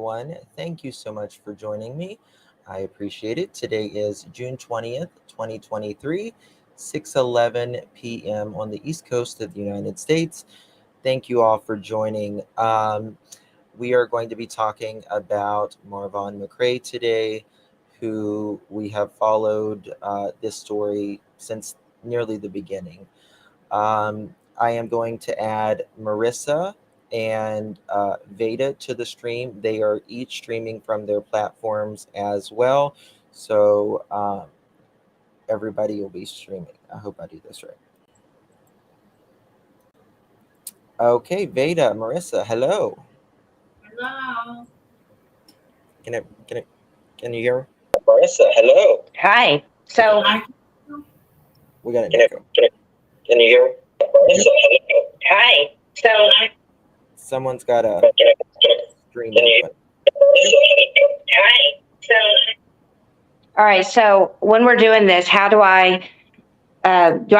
everyone. Thank you so much for joining me. I appreciate it. Today is June 20th, 2023, 6:11 p.m. on the East Coast of the United States. Thank you all for joining. We are going to be talking about Marvon McCray today, who we have followed this story since nearly the beginning. I am going to add Marissa and Veda to the stream. They are each streaming from their platforms as well. So everybody will be streaming. I hope I do this right. Okay, Veda, Marissa, hello. Hello. Can you hear me? Marissa, hello. Hi. So We got an echo. Can you hear me? Marissa, hello. Hi. So Someone's got a stream open. Hi. So all right. So when we're doing this, how do I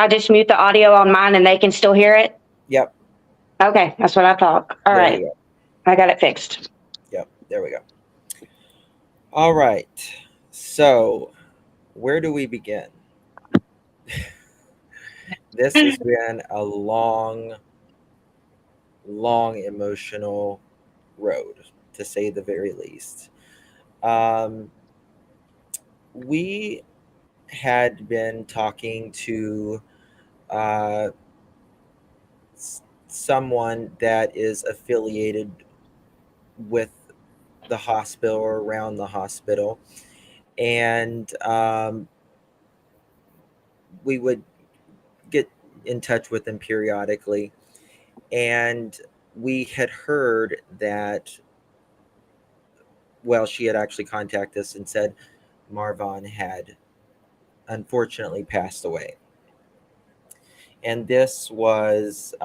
just mute the audio on mine and they can still hear it? Yep. Okay, that's what I thought. All There right. you go. I got it fixed. Yep, there we go. All right. So, where do we begin? This has been a long emotional road, to say the very least. We had been talking to someone that is affiliated with the hospital or around the hospital, and we would get in touch with them periodically, and we had heard that, well, she had actually contacted us and said Marvon had unfortunately passed away. And this was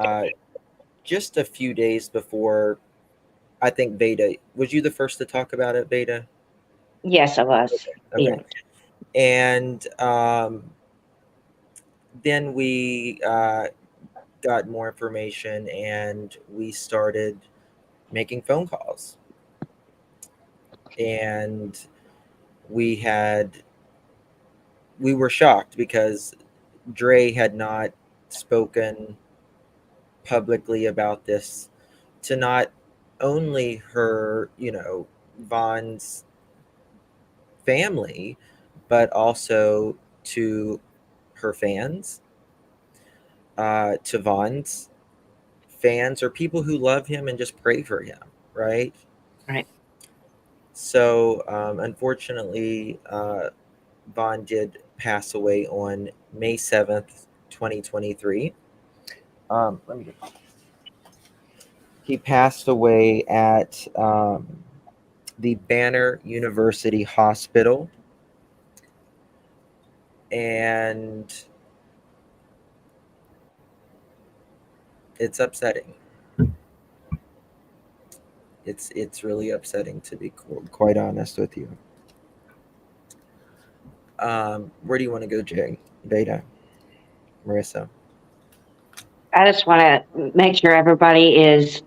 just a few days before, I think, Veda. Was you the first to talk about it, Veda? Yes, I was. Okay. Yeah. And then we got more information and we started making phone calls. And we were shocked because Dre had not spoken publicly about this to not only her, Von's family, but also to her fans, to Von's fans, or people who love him and just pray for him, right? Right. So, unfortunately, Von did pass away on May 7th, 2023. He passed away at the Banner University Hospital. And it's upsetting. It's really upsetting, to be quite honest with you. Where do you want to go, Jay? Veda? Marissa? I just want to make sure everybody is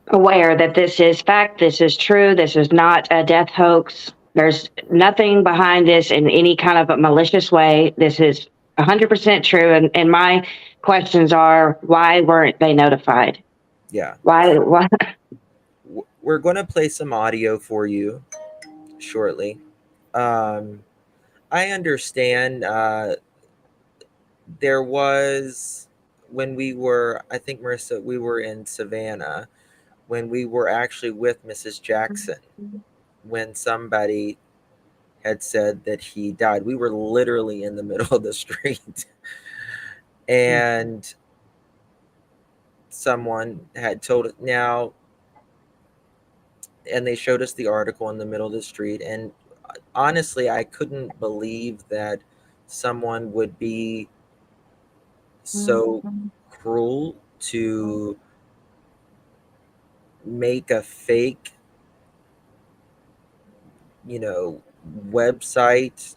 aware that this is fact, this is true, this is not a death hoax. There's nothing behind this in any kind of a malicious way. This is 100% true. And my questions are, why weren't they notified? Yeah. Why? We're going to play some audio for you shortly. I understand there was, when we were, I think, Marissa, we were in Savannah when we were actually with Mrs. Jackson, when somebody had said that he died. We were literally in the middle of the street. And someone had told us now, and they showed us the article in the middle of the street. And honestly, I couldn't believe that someone would be so cruel to make a fake, website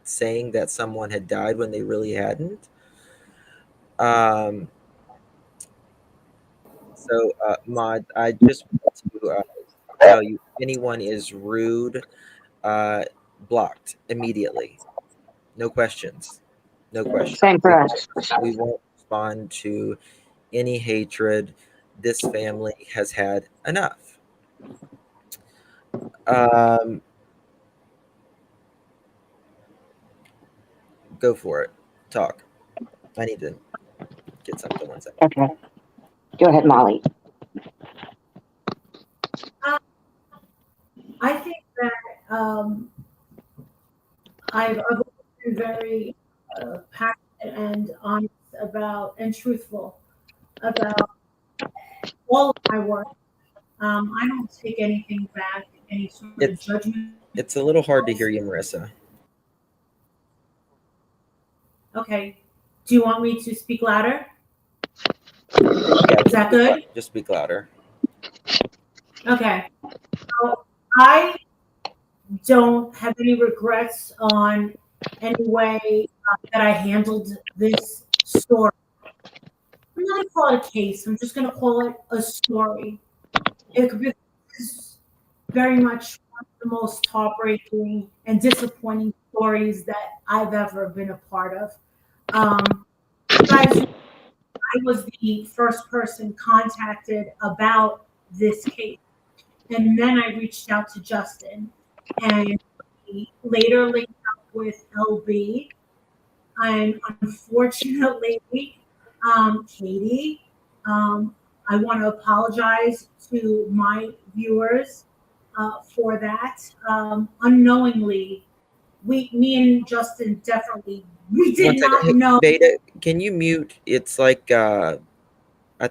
saying that someone had died when they really hadn't. So, Mod, I just want to tell you, if anyone is rude, uh, blocked immediately. No questions. No questions. Same for us. We won't respond to any hatred. This family has had enough. Um, go for it. Talk. I need to get something. One second. Okay. Go ahead, Molly. I think that I've always been very passionate and honest about and truthful about all of my work. I don't take anything back, any sort of judgment. It's a little hard to hear you, Marissa. Okay. Do you want me to speak louder? Yeah, Is that good? just speak louder. Okay. So I don't have any regrets on any way that I handled this story. I'm not going to call it a case. I'm just going to call it a story. It could be very much one of the most heartbreaking and disappointing stories that I've ever been a part of. Guys, I was the first person contacted about this case. And then I reached out to Justin. And he later linked up with LB. And unfortunately, Katie, I want to apologize to my viewers for that. Unknowingly, me and Justin definitely, we did not know. Beta, can you mute? It's like, I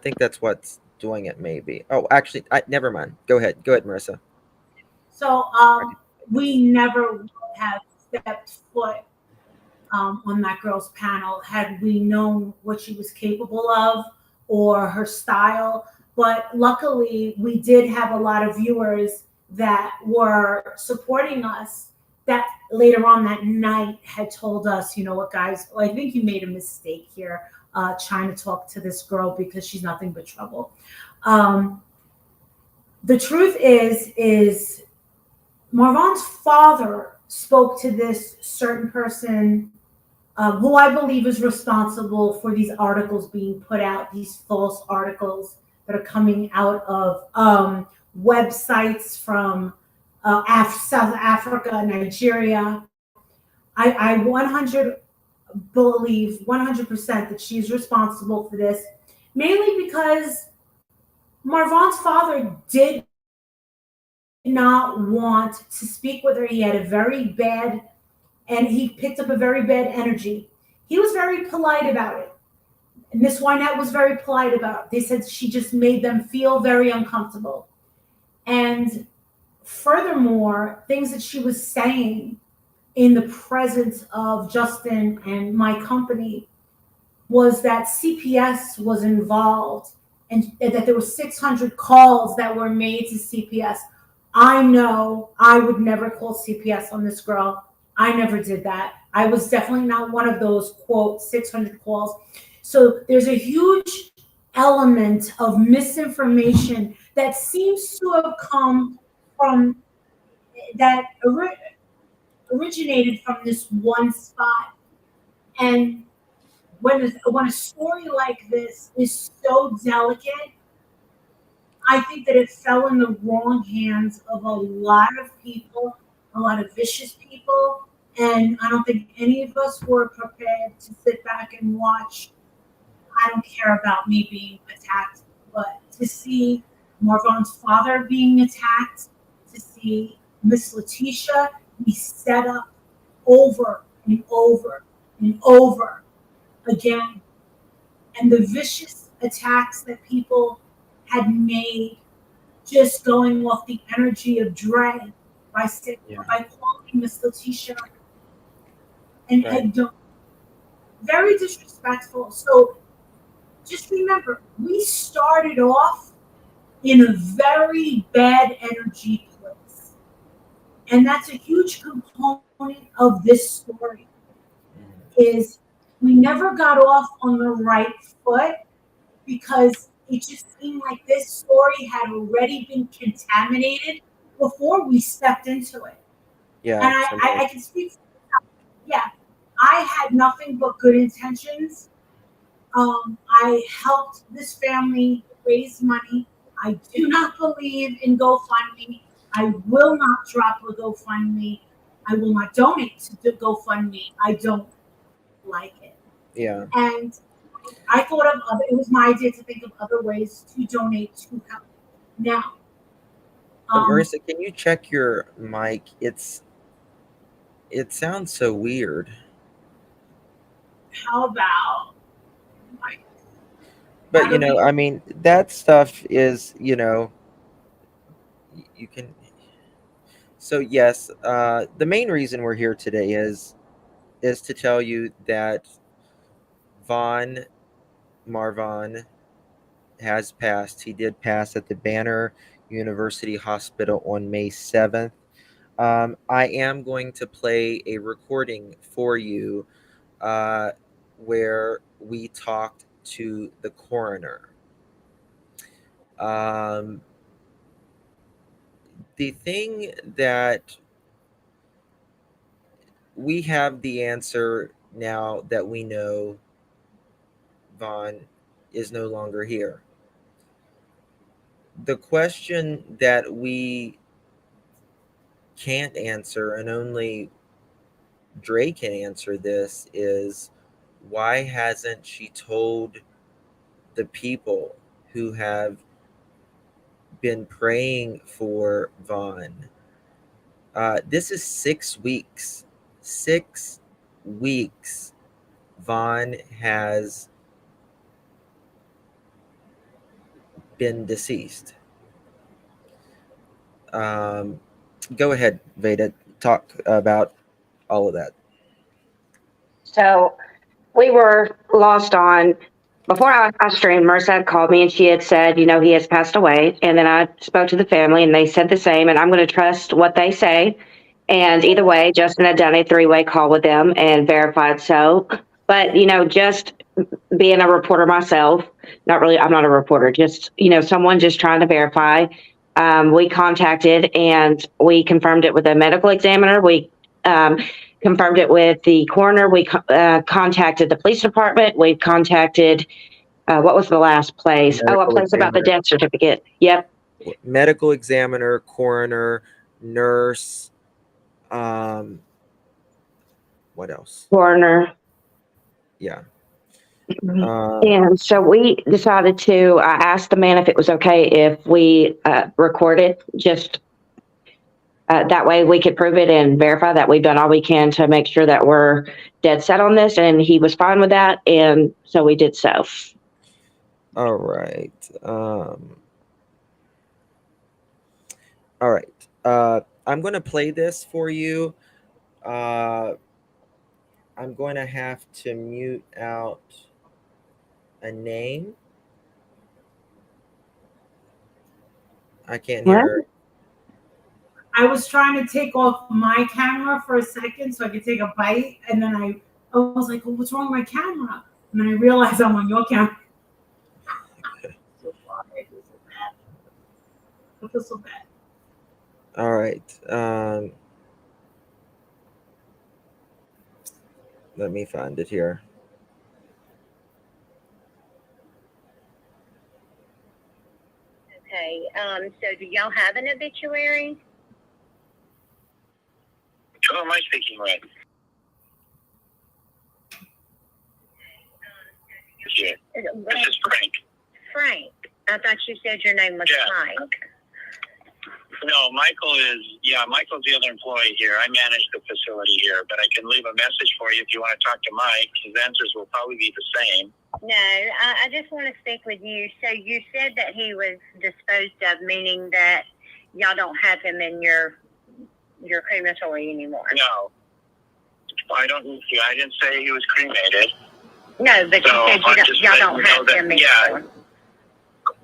think that's what's doing it, maybe. Oh, actually, never mind. Go ahead. Go ahead, Marissa. So we never would have stepped foot on that girl's panel had we known what she was capable of or her style. But luckily, we did have a lot of viewers that were supporting us that later on that night had told us, you know what, guys, I think you made a mistake here trying to talk to this girl because she's nothing but trouble. The truth is Marvon's father spoke to this certain person who I believe is responsible for these articles being put out, these false articles that are coming out of websites from South Africa, Nigeria. I 100 believe 100% that she's responsible for this, mainly because Marvon's father did not want to speak with her. He had a very bad, and he picked up a very bad energy. He was very polite about it. Miss Wynette was very polite about it. They said she just made them feel very uncomfortable. And furthermore, things that she was saying in the presence of Justin and my company was that CPS was involved and that there were 600 calls that were made to CPS. I know I would never call CPS on this girl. I never did that. I was definitely not one of those, quote, 600 calls. So there's a huge element of misinformation that seems to have come from that originated from this one spot. And when a story like this is so delicate, I think that it fell in the wrong hands of a lot of people, a lot of vicious people, and I don't think any of us were prepared to sit back and watch. I don't care about me being attacked, but to see Marvon's father being attacked, to see Miss Letitia be set up over and over and over again, and the vicious attacks that people had made just going off the energy of dread by calling Miss Letitia and very disrespectful. So just remember, we started off in a very bad energy place. And that's a huge component of this story is we never got off on the right foot because it just seemed like this story had already been contaminated before we stepped into it. Yeah, And so much. I can speak for myself. Yeah, I had nothing but good intentions. I helped this family raise money. I do not believe in GoFundMe. I will not drop a GoFundMe. I will not donate to the GoFundMe. I don't like it. Yeah. And I thought of other, it was my idea to think of other ways to donate to help. Now, Marissa, can you check your mic? It sounds so weird. how about, like, But how do we, I mean, that stuff is, you can. So yes, the main reason we're here today is to tell you that Marvon has passed. He did pass at the Banner University Hospital on May 7th. I am going to play a recording for you where we talked to the coroner. The thing that we have the answer now that we know Vaughn is no longer here. The question that we can't answer, and only Dre can answer this, is why hasn't she told the people who have been praying for Vaughn? This is 6 weeks. 6 weeks Vaughn has been deceased. Go ahead, Veda. Talk about all of that. So we were lost on, before I streamed, Marissa had called me and she had said, he has passed away. And then I spoke to the family and they said the same. And I'm going to trust what they say. And either way, Justin had done a 3-way call with them and verified so. But, just being a reporter myself, not really, I'm not a reporter, just, someone just trying to verify. We contacted and we confirmed it with a medical examiner. We confirmed it with the coroner. We contacted the police department. We contacted, what was the last place? A place about the death certificate. Yep. Medical examiner, coroner, nurse. What else? Coroner. Yeah. And so we decided to ask the man if it was okay if we recorded, just that way we could prove it and verify that we've done all we can to make sure that we're dead set on this. And he was fine with that. And so we did so. All right. All right. I'm going to play this for you. I'm going to have to mute out a name. I can't hear. I was trying to take off my camera for a second so I could take a bite, and then I was like, well, what's wrong with my camera? And then I realized I'm on your camera. So sorry. I feel so bad. All right. Let me find it here. Okay. So do y'all have an obituary? Who am I speaking with? Yeah. This is Frank. Frank. I thought you said your name was Mike. No, Michael's the other employee here. I manage the facility here, but I can leave a message for you if you want to talk to Mike. His answers will probably be the same. No, I just want to speak with you. So you said that he was disposed of, meaning that y'all don't have him in your crematory anymore. No. I didn't say he was cremated. No, but So you said y'all don't have him anymore. Yeah,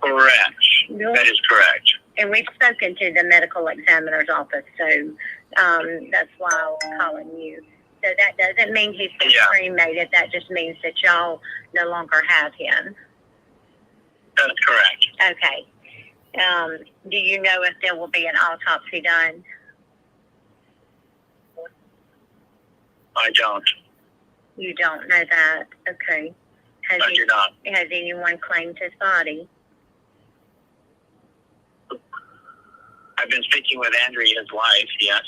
correct. No. That is correct. And we've spoken to the medical examiner's office, so that's why I was calling you. So that doesn't mean he's been cremated. That just means that y'all no longer have him. That's correct. Okay. Do you know if there will be an autopsy done? I don't. You don't know that. Okay. I do not. Has anyone claimed his body? I've been speaking with Andrea, his wife, yes.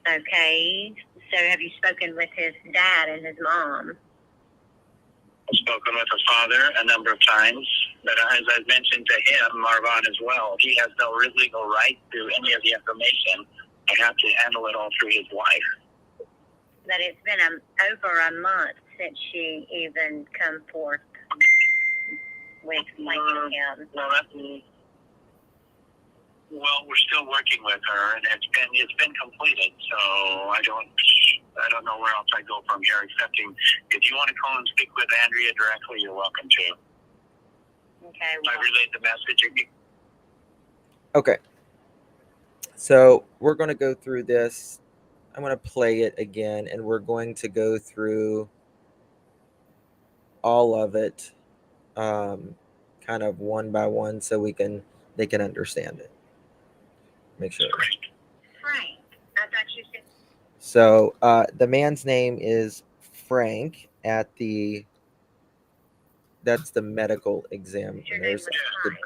Okay. So have you spoken with his dad and his mom? I've spoken with his father a number of times, but as I've mentioned to him, Marvon as well, he has no legal right to any of the information. I have to handle it all through his wife. That it's been over a month since she even come forth with claiming him. Well, we're still working with her, and it's been completed. So I don't know where else I go from here, excepting if you want to call and speak with Andrea directly, you're welcome to. Okay. I relayed the message. Okay. So we're going to go through this. I'm going to play it again, and we're going to go through all of it, kind of one by one, so they can understand it. Make sure. Frank. I thought you said. So the man's name is Frank that's the medical exam. Your name was Frank.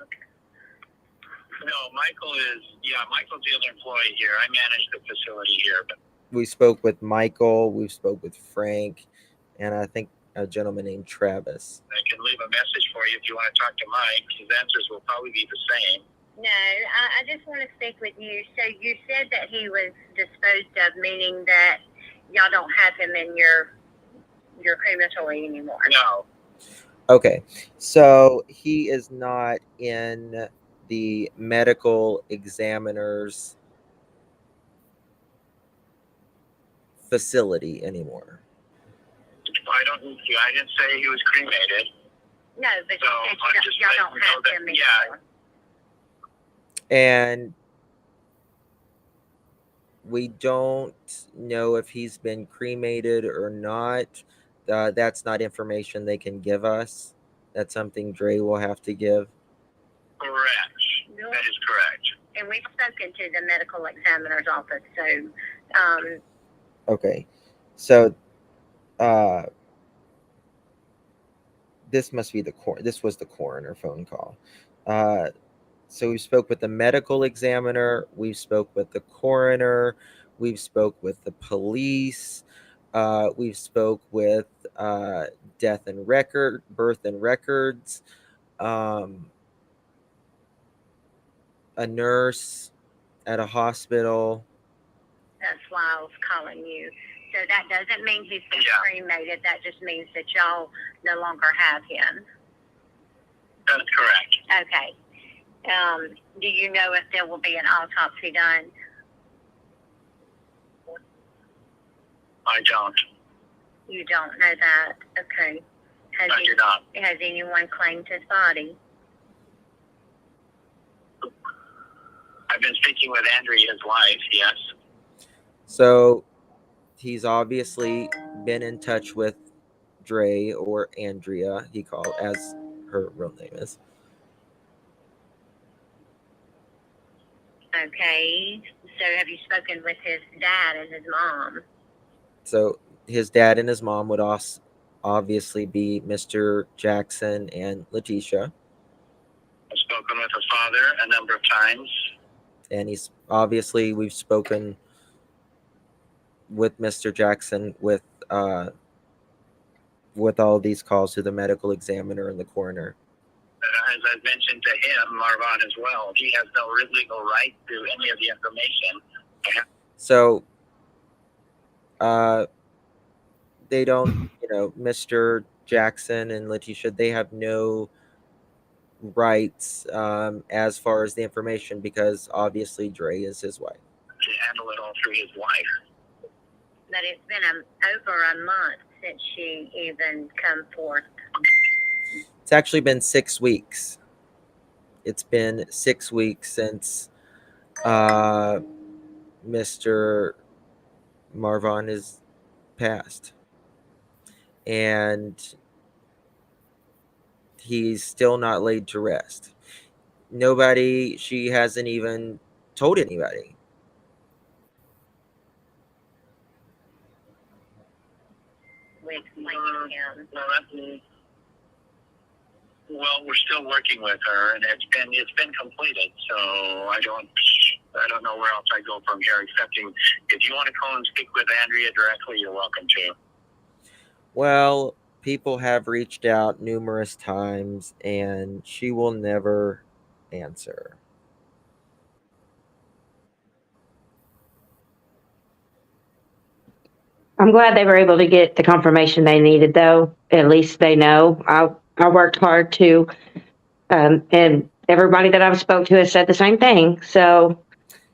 No, Michael's the other employee here. I manage the facility here. But we spoke with Michael, we spoke with Frank, and I think a gentleman named Travis. I can leave a message for you if you want to talk to Mike. His answers will probably be the same. No, I just want to speak with you. So you said that he was disposed of, meaning that y'all don't have him in your crematory anymore. No. Okay, so he is not in the medical examiner's facility anymore. I didn't say he was cremated. No, but So you said y'all don't have him anymore. And we don't know if he's been cremated or not. That's not information they can give us. That's something Dre will have to give. Correct. No. That is correct. And we've spoken to the medical examiner's office, so Okay, so this must be this was the coroner phone call. So we spoke with the medical examiner, we spoke with the coroner, we've spoke with the police, we've spoke with birth and records, a nurse at a hospital. that's why I was calling you. So that doesn't mean he's been cremated. That just means that y'all no longer have him. That's correct. Okay. Do you know if there will be an autopsy done? I don't. You don't know that. Okay. I do not. Has anyone claimed his body? I've been speaking with Andrea, his wife, yes. So he's obviously been in touch with Dre or Andrea, he called, as her real name is. Okay. So have you spoken with his dad and his mom? So his dad and his mom would also obviously be Mr. Jackson and Letitia. I've spoken with his father a number of times. And we've spoken with Mr. Jackson with all these calls to the medical examiner and the coroner. As I've mentioned to him, Marvon as well, he has no legal right to any of the information. So they don't, Mr. Jackson and Letitia, they have no rights as far as the information, because obviously Dre is his wife. To handle it all through his wife. That it's been over a month since she even come forth. It's actually been 6 weeks. It's been 6 weeks since Mr. Marvon is passed. And he's still not laid to rest. She hasn't even told anybody. We explained to him. Well, we're still working with her, and it's been completed. So I don't know where else I go from here, excepting if you want to call and speak with Andrea directly, you're welcome to. Well, people have reached out numerous times, and she will never answer. I'm glad they were able to get the confirmation they needed, though. At least they know. I worked hard to, and everybody that I've spoke to has said the same thing. So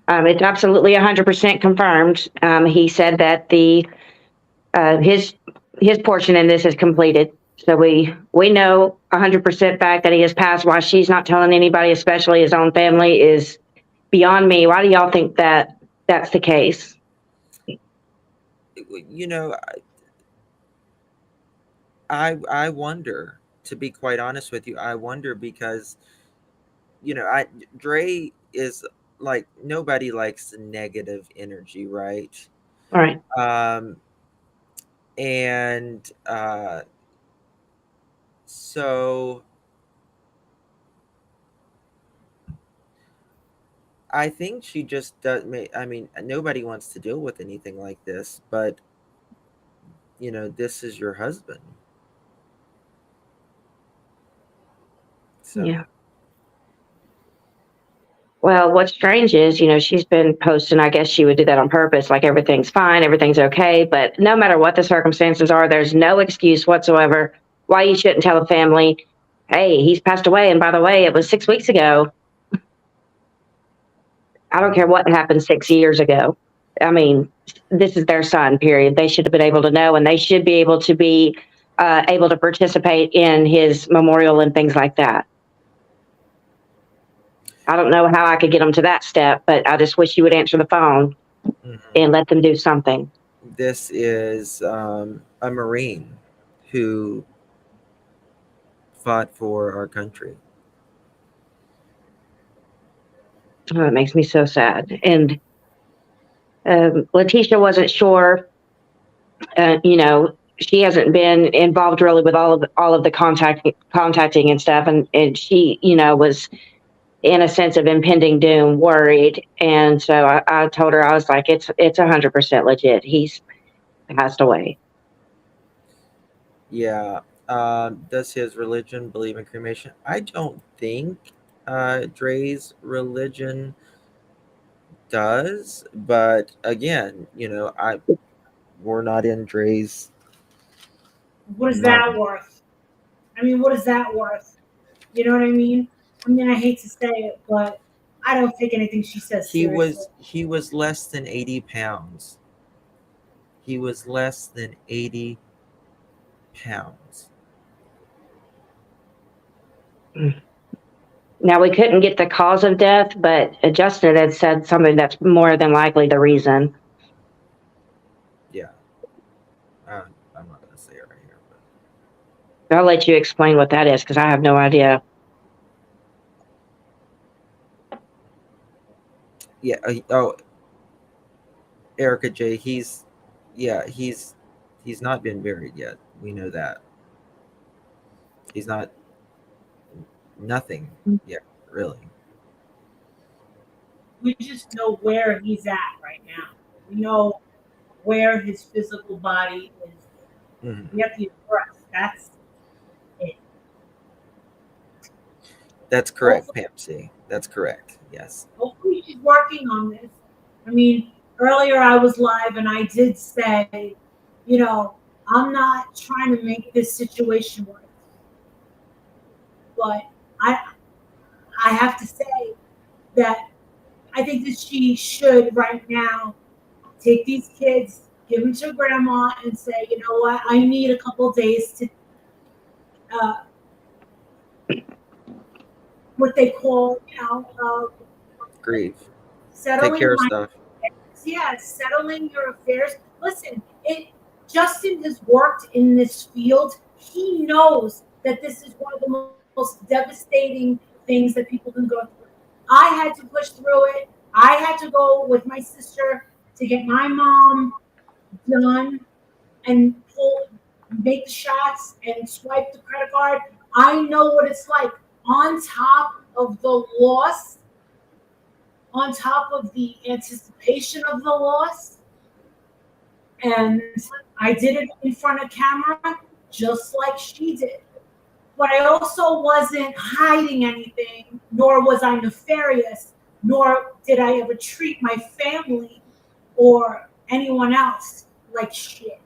it's absolutely 100% confirmed. He said that his portion in this is completed. So we know 100% fact that he has passed. Why she's not telling anybody, especially his own family, is beyond me. Why do y'all think that that's the case? You know, I wonder, to be quite honest with you. I wonder because, Dre is like, nobody likes negative energy, right? All right. And so I think she just does. I mean, nobody wants to deal with anything like this, but this is your husband. So Yeah. Well, what's strange is, she's been posting, I guess she would do that on purpose, like everything's fine, everything's okay. But no matter what the circumstances are, there's no excuse whatsoever why you shouldn't tell the family, hey, he's passed away. And by the way, it was 6 weeks ago. I don't care what happened 6 years ago. I mean, this is their son, period. They should have been able to know, and they should be able to able to participate in his memorial and things like that. I don't know how I could get them to that step, but I just wish you would answer the phone and let them do something. This is a Marine who fought for our country. Oh, it makes me so sad. And Letitia wasn't sure. She hasn't been involved really with all of the contacting and stuff, and she, was in a sense of impending doom, worried. And so I told her, I was like, it's 100% legit. He's passed away. Yeah. Does his religion believe in cremation? I don't think Dre's religion does, but again, we're not in Dre's. What is that worth? I mean, what is that worth? You know what I mean? I mean, I hate to say it, but I don't take anything she says seriously. He was less than 80 pounds. He was less than 80 pounds. Now, we couldn't get the cause of death, but Justin had said something that's more than likely the reason. Yeah. I'm not going to say it right here. But I'll let you explain what that is, because I have no idea. Yeah. Erica J. He's not been buried yet. We know that. He's not. Nothing yet, really. We just know where he's at right now. We know where his physical body is. Mm-hmm. We have to address. That's it. That's correct, Pam C. That's correct. Yes. Hopefully she's working on this. I mean, earlier I was live and I did say, I'm not trying to make this situation worse. But I have to say that I think that she should right now take these kids, give them to grandma, and say, you know what, I need a couple days to what they call, grieve. Settling take care of stuff. Yeah, settling your affairs. Listen, Justin has worked in this field. He knows that this is one of the most devastating things that people can go through. I had to push through it. I had to go with my sister to get my mom done and make the shots and swipe the credit card. I know what it's like. On top of the loss, on top of the anticipation of the loss, and I did it in front of camera, just like she did. But I also wasn't hiding anything, nor was I nefarious, nor did I ever treat my family or anyone else like shit.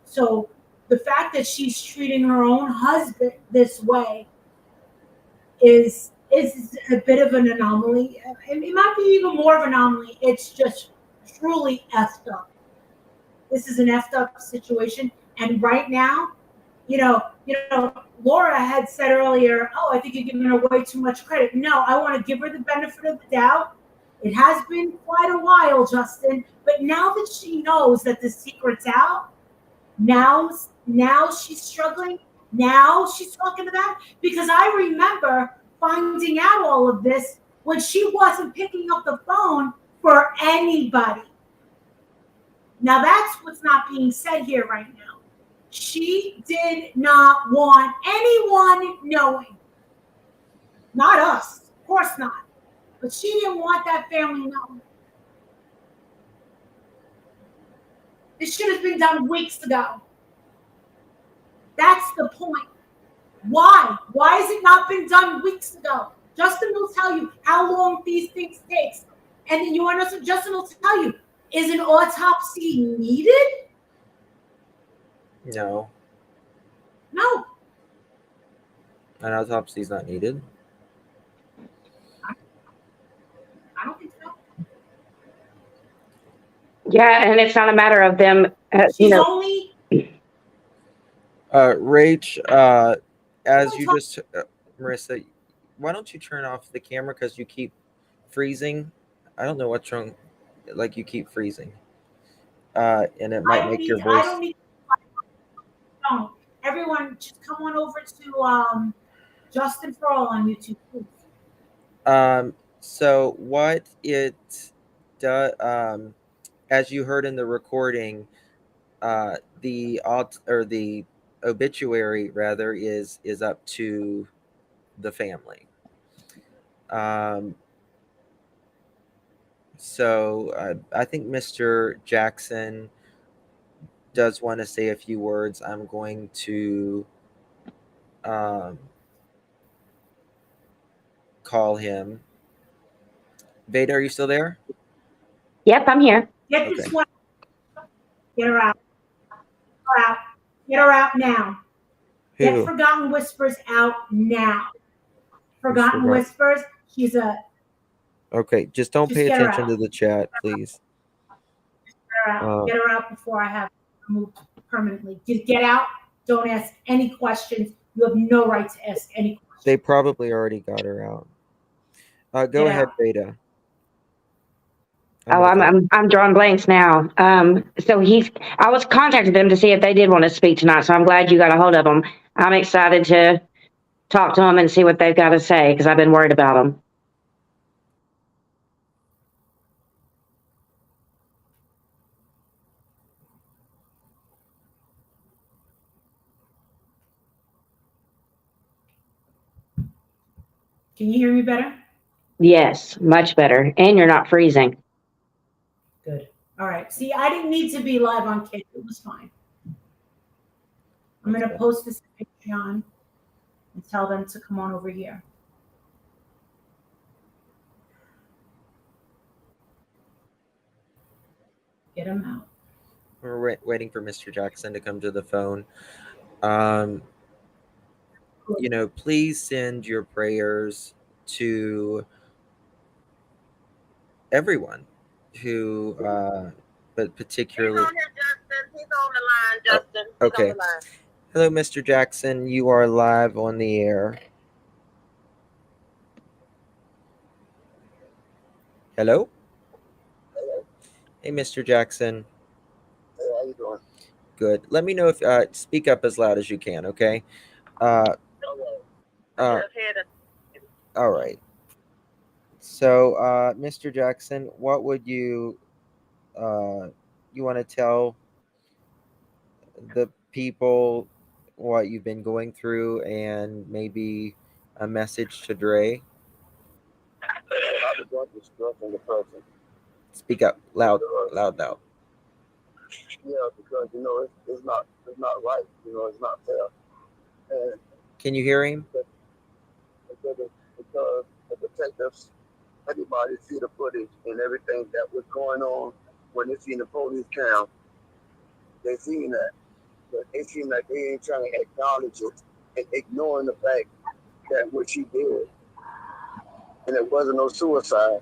So the fact that she's treating her own husband this way is a bit of an anomaly. It might be even more of an anomaly. It's just truly effed up. This is an effed up situation. And right now, Laura had said earlier, oh, I think you're giving her way too much credit. No, I want to give her the benefit of the doubt. It has been quite a while, Justin, but now that she knows that the secret's out, now she's struggling. Now she's talking about it. Because I remember finding out all of this when she wasn't picking up the phone for anybody. Now that's what's not being said here right now. She did not want anyone knowing. Not us, of course not. But she didn't want that family knowing. This should have been done weeks ago. That's the point. Why? Why has it not been done weeks ago? Justin will tell you how long these things take. And then you want to know, Justin will tell you, is an autopsy needed? No, No. an autopsy is not needed. I don't think so. Yeah, and it's not a matter of them, She's only Rach, as you just, Marissa, why don't you turn off the camera because you keep freezing? I don't know what's wrong. Like you keep freezing, and it might make your I voice. don't need. No, everyone, just come on over to Justin for All on YouTube, please. So what it does, as you heard in the recording, the obituary rather is up to the family. So I think Mr. Jackson does want to say a few words. I'm going to call him. Veda, are you still there? Yep, I'm here. Get this one. Get her out. Get her out now. Who? Get Forgotten Whispers out now. Forgotten Whispers. She's a. Okay, just don't pay get her attention out. to the chat, please. Get her out before I have her moved permanently. Just get out. Don't ask any questions. You have no right to ask any questions. They probably already got her out. Go ahead, Veda. I'm drawing blanks now. So I was contacting them to see if they did want to speak tonight. So I'm glad you got a hold of them. I'm excited to talk to them and see what they've got to say because I've been worried about them. Can you hear me better? Yes, much better. And you're not freezing. Good. All right. See, I didn't need to be live on Kick. It was fine. I'm going to post this to Patreon and tell them to come on over here. Get them out. We're waiting for Mr. Jackson to come to the phone. Please send your prayers to everyone who, but particularly. He's on here, Justin. He's on the line, Justin. Okay. He's on the line. Hello, Mr. Jackson. You are live on the air. Hello? Hey, Mr. Jackson. Hey, how you doing? Good. Let me know if speak up as loud as you can, okay? All right. So, Mr. Jackson, what would you want to tell the people what you've been going through, and maybe a message to Dre? Not the drug is drugs in the person. Speak up, loud, loud, loud. Yeah, because it's not right. It's not fair. And Can you hear him? because the detectives, everybody see the footage and everything that was going on when they seen the police cam. They seen that, but it seemed like they ain't trying to acknowledge it and ignoring the fact that what she did, and it wasn't no suicide,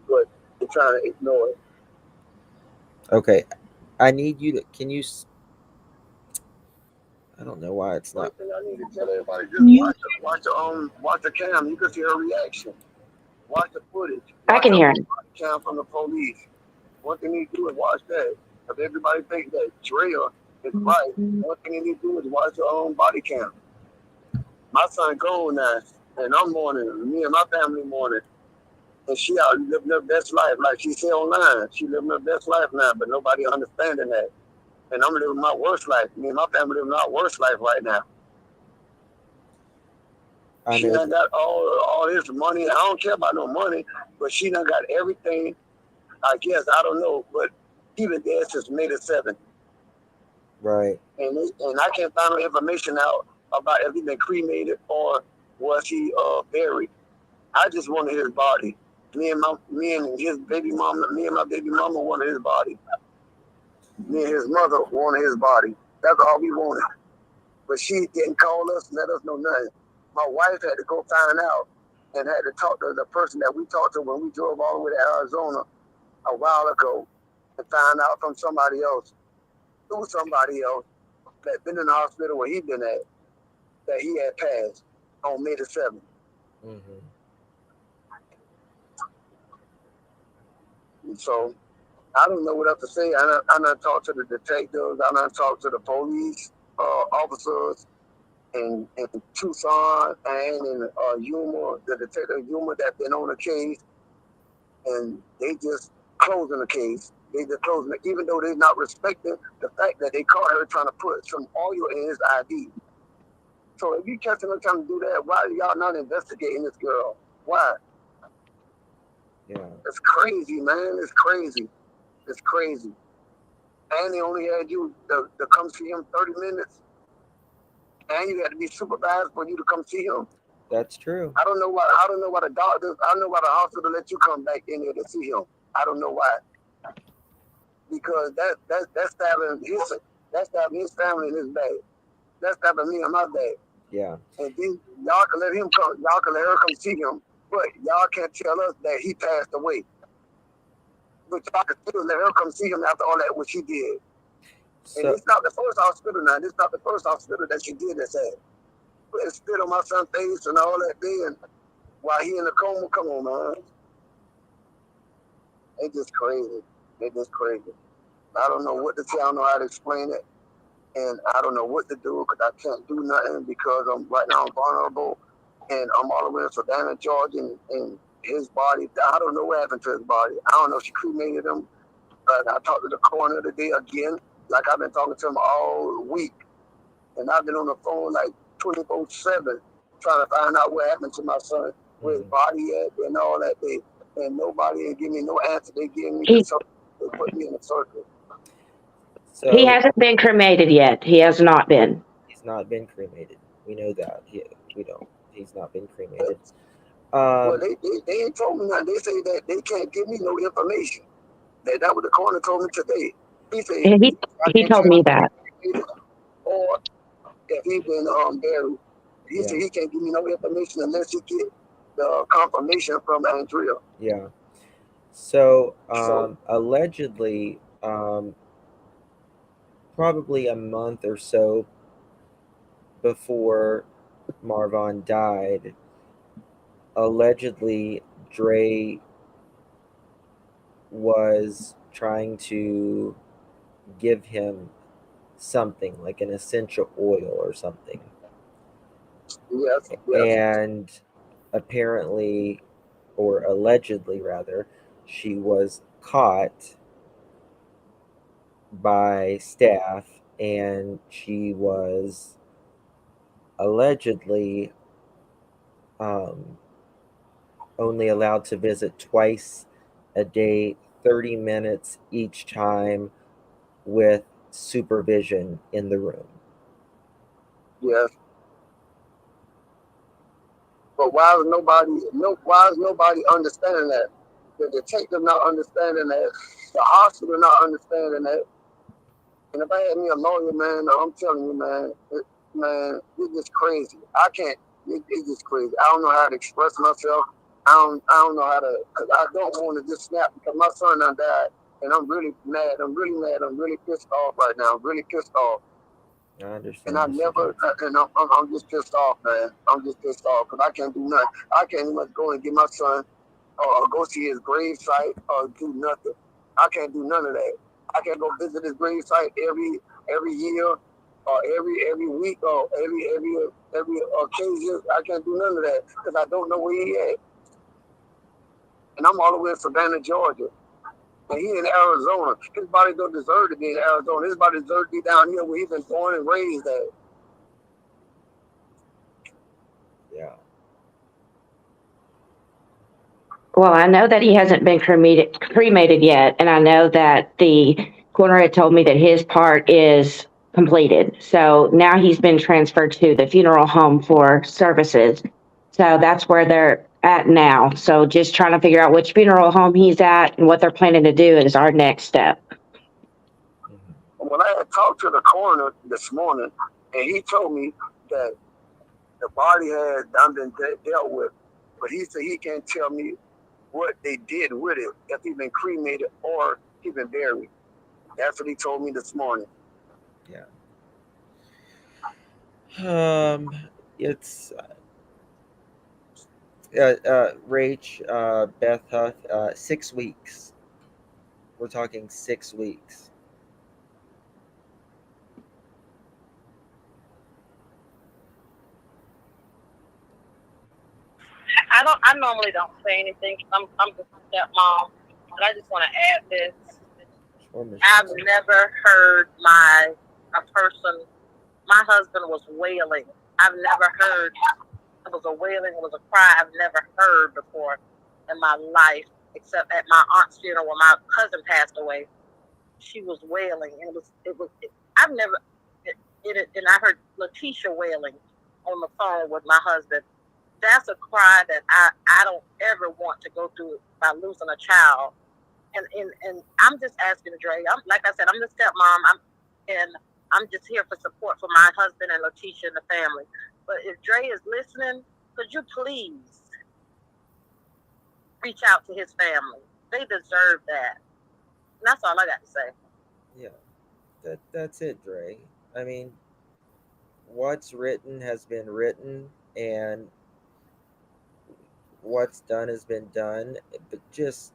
but they're trying to ignore it. Okay, I need you to. Can you? I don't know why it's One not. thing I need to tell everybody: just watch the cam. You can see her reaction. Watch the footage. I Watch can the hear him. cam from the police. One thing you need to do is watch that. If everybody thinks that Drea is right, one thing you need to do is watch your own body cam. My son gone now, and I'm mourning. Me and my family mourning. And she out living her best life, like she said online. She living her best life now, but nobody understanding that. And I'm living my worst life. Me and my family living our worst life right now. She done got all this money. I don't care about no money, but she done got everything. I guess I don't know, but he been dead since May the 7th. Right. And I can't find no information out about if he been cremated or was he buried. I just wanted his body. Me and his baby mama. Me and my baby mama wanted his body. Me and his mother wanted his body. That's all we wanted. But she didn't call us, let us know nothing. My wife had to go find out and had to talk to the person that we talked to when we drove all the way to Arizona a while ago and find out from somebody else, through somebody else that been in the hospital where he been at, that he had passed on May the 7th. Mm-hmm. And so I don't know what else to say. I done talked to the detectives. I done talked to the police officers in Tucson and in Yuma, the detective Yuma that been on the case, and they just closing the case. They just closing it, even though they're not respecting the fact that they caught her trying to put some oil in his ID. So if you catching her trying to do that, why are y'all not investigating this girl? Why? Yeah. It's crazy, man. It's crazy. It's crazy. And they only had you to come see him 30 minutes. And you had to be supervised for you to come see him. That's true. I don't know why the doctors, I don't know why the hospital let you come back in here to see him. I don't know why. Because that's stabbing his family in his bag. That's stabbing me in my bag. Yeah. And then y'all can let her come see him, but y'all can't tell us that he passed away. But y'all can still let her come see him after all that what she did. So, and it's not the first hospital now. This not the first hospital that she did this at. But it spit on my son's face and all that day, and while he in a coma, come on, man. It's just crazy. It's just crazy. I don't know what to say. I don't know how to explain it. And I don't know what to do because I can't do nothing because right now I'm vulnerable and I'm all the way in Savannah, Georgia, and his body, I don't know what happened to his body. I don't know if she cremated him. I talked to the coroner today again, like I've been talking to him all week. And I've been on the phone like 24/7 trying to find out what happened to my son, where his body at and all that day. And nobody ain't give me no answer. They give me the circle. They put me in a circle. So he hasn't been cremated yet. He has not been. He's not been cremated. We know that. We don't. He's not been cremated. Well, they ain't told me nothing. They say that they can't give me no information. That what the coroner told me today. He said He told me that. Or if he been buried. He said he can't give me no information unless he get the confirmation from Andrea. Yeah. So allegedly, probably a month or so before Marvon died, allegedly Dre was trying to give him something like an essential oil or something. Yes. And apparently, or allegedly rather, she was caught by staff, and she was allegedly um, only allowed to visit twice a day, 30 minutes each time, with supervision in the room. Yes. But why is nobody understanding that? The detective not understanding that. The hospital not understanding that. And if I had me a lawyer, man, I'm telling you, man, it's just crazy. I can't. It's just crazy. I don't know how to express myself. I don't know how to, because I don't want to just snap because my son done died, and I'm really mad. I'm really mad. I'm really pissed off right now. I'm really pissed off. I understand. And I never, and I'm just pissed off, man. I'm just pissed off because I can't do nothing. I can't even go and get my son or go see his grave site or do nothing. I can't do none of that. I can't go visit his grave site every year or every week or every occasion. I can't do none of that because I don't know where he at. And I'm all the way in Savannah, Georgia. And he in Arizona. His body don't deserve to be in Arizona. His body deserves to be down here where he's been born and raised at. Yeah. Well, I know that he hasn't been cremated yet, and I know that the coroner had told me that his part is completed. So now he's been transferred to the funeral home for services. So that's where they're at now. So just trying to figure out which funeral home he's at and what they're planning to do is our next step. When I had talked to the coroner this morning, and he told me that the body had been dealt with, but he said he can't tell me what they did with it, if he been cremated or he been buried. That's what he told me this morning. Yeah. It's Rach, Beth Huth, 6 weeks. We're talking 6 weeks. I normally don't say anything. I'm just a stepmom, but I just want to add this. I've never heard a person. My husband was wailing. I've never heard. It was a wailing. It was a cry I've never heard before in my life, except at my aunt's funeral when my cousin passed away. She was wailing. I've never. And I heard Letitia wailing on the phone with my husband. That's a cry that I don't ever want to go through by losing a child. And I'm just asking Dre. Like I said, I'm the stepmom. I'm just here for support for my husband and Letitia and the family. But if Dre is listening, could you please reach out to his family? They deserve that. And that's all I got to say. Yeah, that's it, Dre. I mean, what's written has been written, and what's done has been done. But just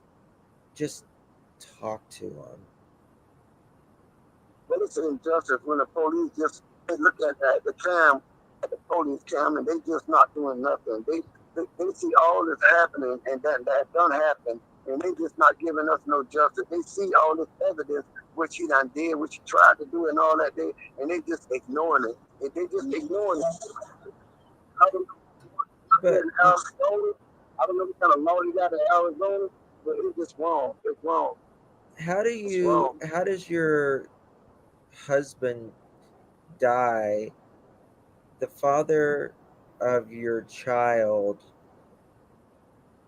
talk to them. Well, it's an injustice when the police just look at the police cam, and they just not doing nothing. They see all this happening, and that done happen, and they just not giving us no justice. They see all this evidence, what she done did, what she tried to do, and all that, and they just ignoring it. And they just ignoring it. I don't know what kind of law you got in Arizona, but it's just wrong. It's wrong. How does your husband die? The father of your child,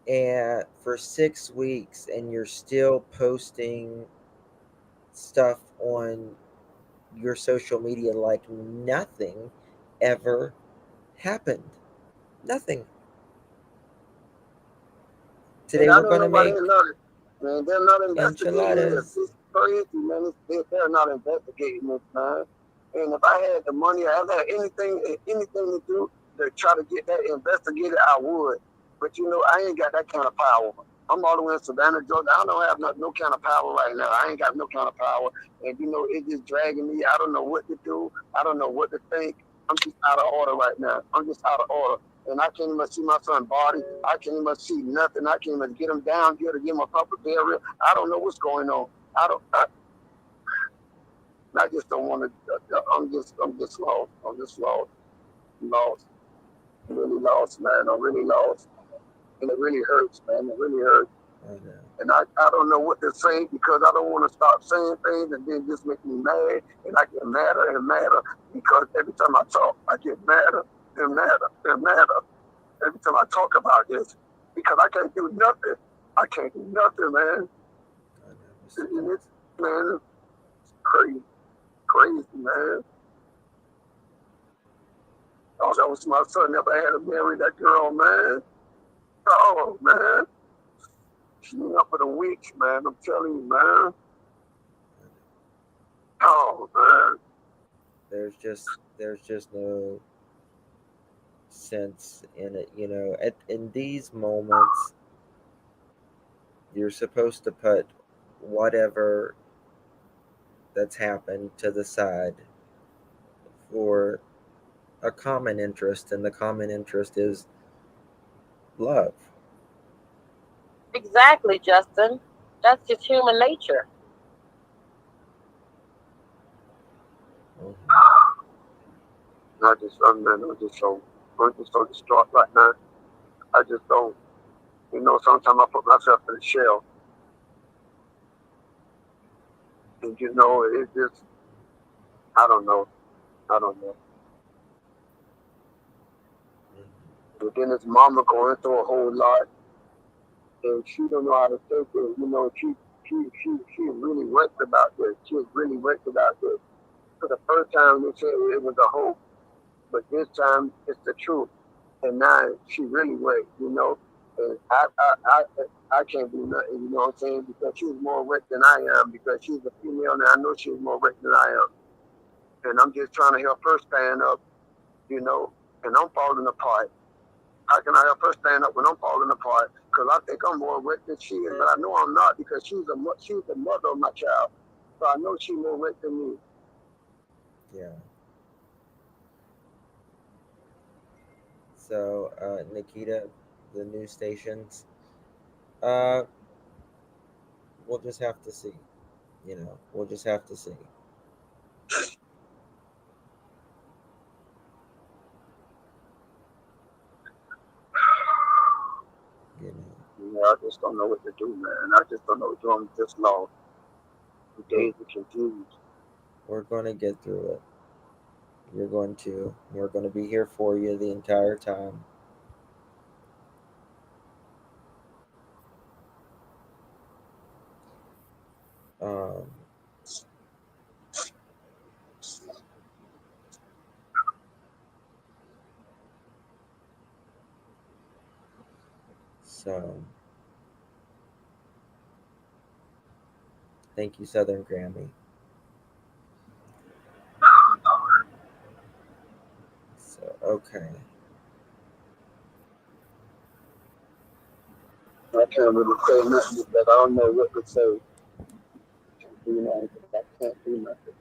and for 6 weeks, and you're still posting stuff on your social media like nothing ever happened. Nothing. Today we're gonna make man, they're not investigating this. enchiladas. It's crazy, man. They're not investigating this, man. And if I had the money, I had anything to do to try to get that investigated, I would. But I ain't got that kind of power. I'm all the way in Savannah, Georgia. I don't have no kind of power right now. I ain't got no kind of power. And it's just dragging me. I don't know what to do. I don't know what to think. I'm just out of order right now. I'm just out of order. And I can't even see my son's body. I can't even see nothing. I can't even get him down here to give him a proper burial. I don't know what's going on. I just don't want to. I'm just lost. I'm just lost. Lost. I'm really lost, man. I'm really lost. And it really hurts, man. It really hurts. And I don't know what to say because I don't want to stop saying things and then just make me mad. And I get madder and madder because every time I talk, I get madder and madder and madder. Every time I talk about this because I can't do nothing. I can't do nothing, man. Man, it's crazy, man. Oh, that was my son. Never had to marry that girl, man. Oh, man. She been up for the weeks, man. I'm telling you, man. Oh, man. There's just no sense in it, you know. In these moments, you're supposed to put whatever that's happened to the side for a common interest, and the common interest is love. Exactly, Justin. That's just human nature. I'm just so distraught right now. I just don't, you know, sometimes I put myself in a shell. And, you know, it's just, I don't know. But then his mama going through a whole lot. And she don't know how to take it. You know, she really wrecked about this. She was really wrecked about this. For the first time, they said it was a hope. But this time, it's the truth. And now she really wrecked, you know. And I can't do nothing, you know what I'm saying? Because she's more wrecked than I am. Because she's a female, and I know she's more wrecked than I am. And I'm just trying to help her stand up, you know. And I'm falling apart. How can I help her stand up when I'm falling apart? Because I think I'm more wrecked than she is, but I know I'm not because she's the mother of my child. So I know she's more wrecked than me. Yeah. So, Nikita, the news stations, we'll just have to see. You know, we'll just have to see. You know. Yeah, I just don't know what to do, man. I just don't know what to do. I'm just lost. The days are confused. We're going to get through it. We're going to be here for you the entire time. Um, so, thank you, Southern Grammy. So, okay. I can't really say nothing because I don't know what to say. You know, I can't do nothing.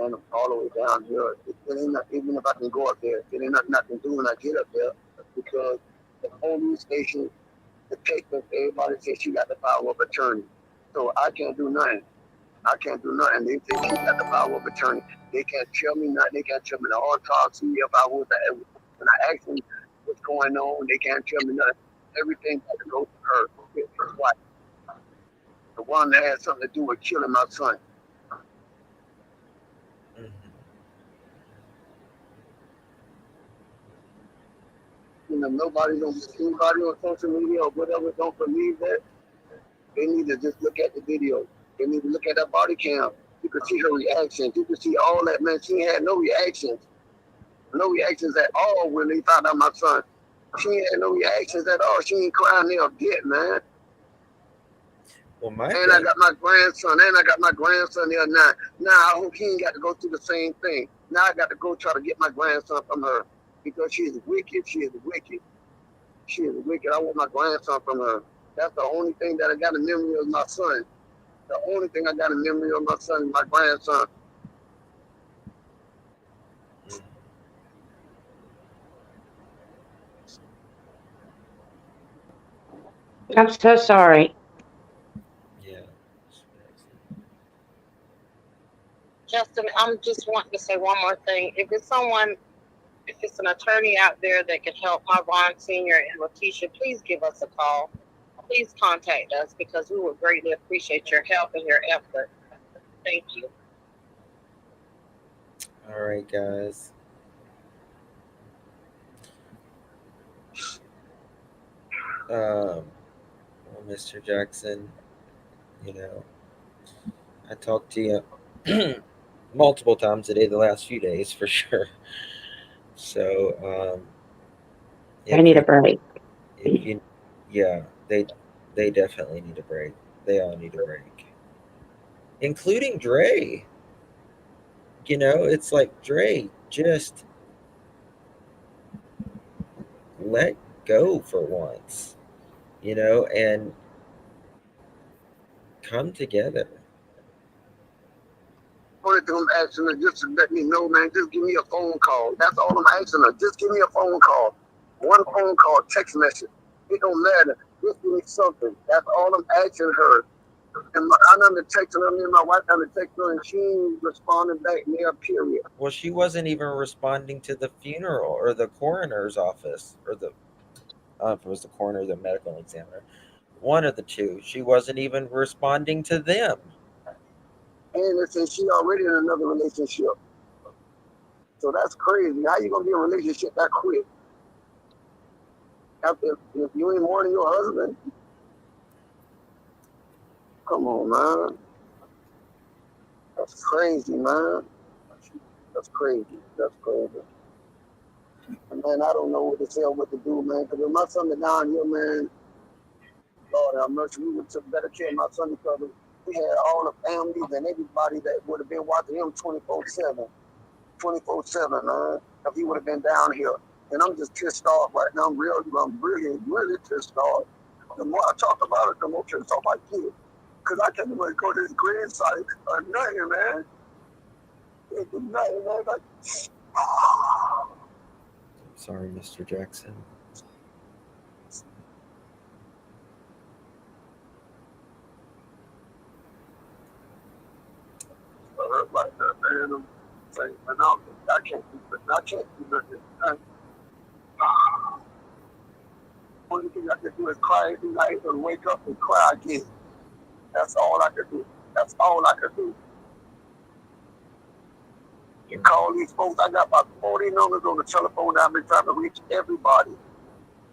And I'm all the way down here. It ain't not, even if I can go up there, it ain't nothing to do when I get up there because the police station, the paper, everybody says she got the power of attorney. So I can't do nothing. I can't do nothing. They say she got the power of attorney. They can't tell me nothing. They can't tell me the autopsy if I was there. When I ask them what's going on, they can't tell me nothing. Everything has to go to her. His wife. The one that had something to do with killing my son. Mm-hmm. You know, anybody on social media or whatever don't believe that, they need to just look at the video. They need to look at that body cam. You can see her reactions. You can see all that, man. She had no reactions. No reactions at all when they found out my son. She ain't had no reactions at all. She ain't crying there dead, man. Well, I got my grandson there now. Now I hope he ain't got to go through the same thing. Now I got to go try to get my grandson from her because she is wicked. She is wicked. She is wicked. I want my grandson from her. That's the only thing that I got a memory of my son. The only thing I got a memory of my son is my grandson. I'm so sorry. Yeah. Justin, I'm just wanting to say one more thing. If it's an attorney out there that can help Marvon Sr. and Letitia, please give us a call. Please contact us because we would greatly appreciate your help and your effort. Thank you. All right, guys. Well, Mr. Jackson, you know, I talked to you multiple times a day the last few days for sure. So, I need a break. if you, yeah, they definitely need a break. They all need a break, including Dre. You know, it's like Dre, just let go for once. You know, and come together. Only thing I'm asking her just to let me know, man, just give me a phone call. That's all I'm asking her. Just give me a phone call. One phone call, text message. It don't matter. Just give me something. That's all I'm asking her. And I done been texting her, me and my wife done been texting her, and she ain't responding back near period. Well, she wasn't even responding to the funeral or the coroner's office or the I don't know if it was the coroner or the medical examiner. One of the two. She wasn't even responding to them. And they say she already in another relationship. So that's crazy. How you gonna be in a relationship that quick? After if you ain't more than your husband? Come on, man. That's crazy, man. That's crazy. That's crazy. And man, I don't know what to say or what to do, man. Because when my son is down here, man, Lord have mercy, we would took better care of my son because we had all the families and everybody that would have been watching him 24/7. 24/7, man. If he would have been down here. And I'm just pissed off right now. I'm really pissed off. The more I talk about it, the more pissed off I get. Because I can't even go to his grave site or nothing, man. It's nothing, man. Like, Sorry, Mr. Jackson. like that, man. I'm saying, man, I can't do nothing. Only thing I can do is cry every night and wake up and cry again. That's all I can do. That's all I can do. You call these folks, I got about 40 numbers on the telephone that I've been trying to reach everybody.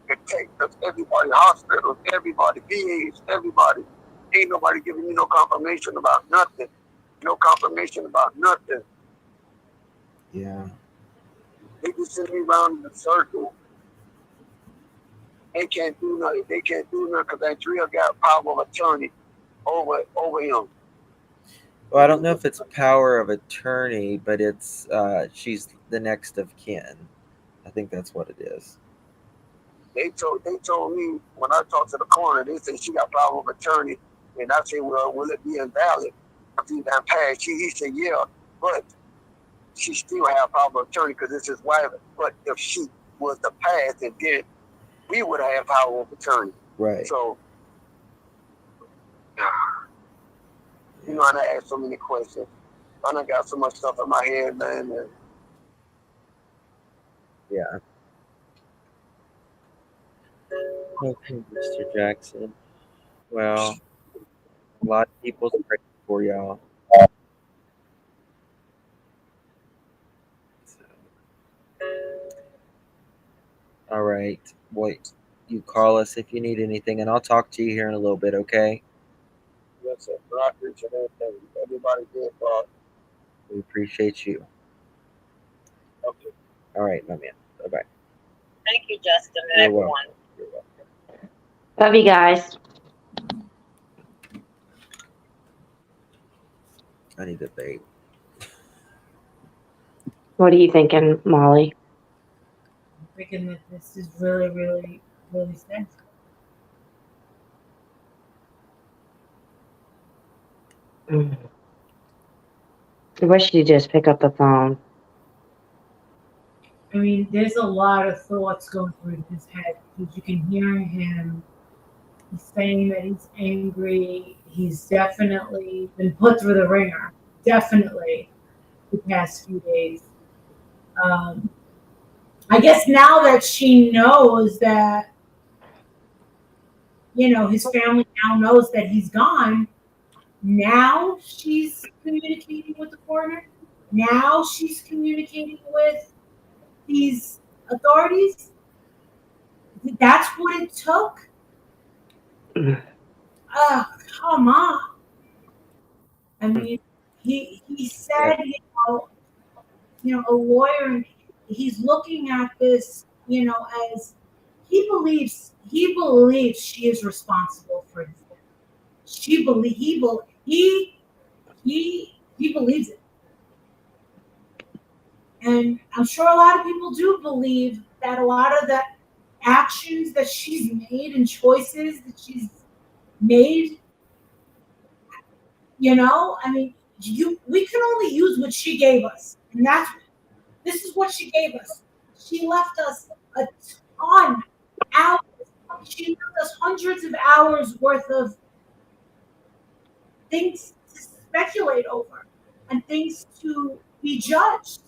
It takes us, everybody, hospitals, everybody, VAs, everybody. Ain't nobody giving me no confirmation about nothing. No confirmation about nothing. Yeah. They just send me around in a circle. They can't do nothing. They can't do nothing because that Andrea got power of attorney over him. Well, I don't know if it's power of attorney, but it's she's the next of kin. I think that's what it is. They told me when I talked to the coroner, they said she got power of attorney, and I said, well, will it be invalid if he done passed? He said, yeah, but she still have power of attorney because it's his wife. But if she was to pass, and then we would have power of attorney. Right. So, you know, I asked so many questions. I done got so much stuff in my head, man. And yeah. Okay, Mr. Jackson. Well, a lot of people's praying for y'all. So. All right. Wait. You call us if you need anything, and I'll talk to you here in a little bit, okay? yes, sir. I appreciate everything. Everybody did, Bob. We appreciate you. Okay. All right, my man. Bye-bye. Thank you, Justin, and everyone. You're welcome. Love you guys. I need a vape. What are you thinking, Molly? I'm thinking that this is really, really, really sad. I wish you just pick up the phone. I mean, there's a lot of thoughts going through his head because you can hear him He's saying that he's angry. He's definitely been put through the ringer. Definitely the past few days. Um, I guess now that she knows that, his family now knows that he's gone, now she's communicating with the coroner. Now she's communicating with these authorities. That's what it took. Oh, come on. I mean, he said, a lawyer, and he's looking at this, as he believes she is responsible for his death. He believes it. And I'm sure a lot of people do believe that a lot of the actions that she's made and choices that she's made, I mean, we can only use what she gave us. And this is what she gave us. She left us a ton hours. She left us hundreds of hours worth of things to speculate over and things to be judged.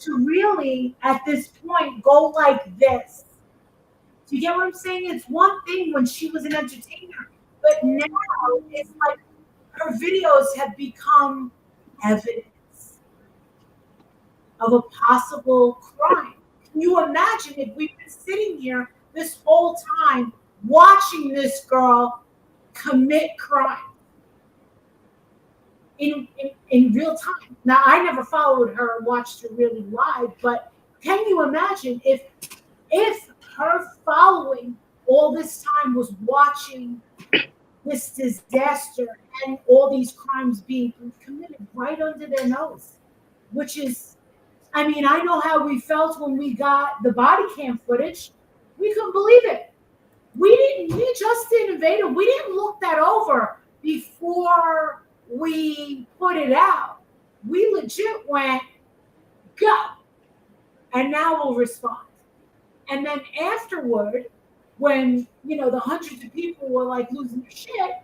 To really, at this point, go like this. Do you get what I'm saying? It's one thing when she was an entertainer, but now it's like her videos have become evidence of a possible crime. Can you imagine if we've been sitting here this whole time watching this girl commit crime in real time? Now, I never followed her or watched her really live, but can you imagine if her following all this time was watching this disaster and all these crimes being committed right under their nose, which is, I mean, I know how we felt when we got the body cam footage. We couldn't believe it. We just didn't invade it. We didn't look that over before we put it out. We legit went, go. And now we'll respond. And then afterward, when, the hundreds of people were like losing their shit,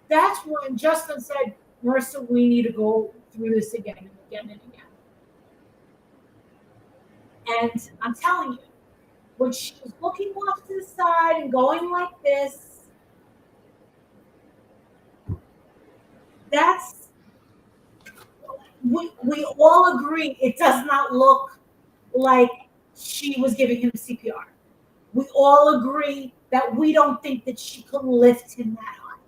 that's when Justin said, Marissa, we need to go through this again and again and again. And I'm telling you, when she was looking off to the side and going like this, we all agree it does not look like she was giving him CPR. We all agree that we don't think that she could lift him that high.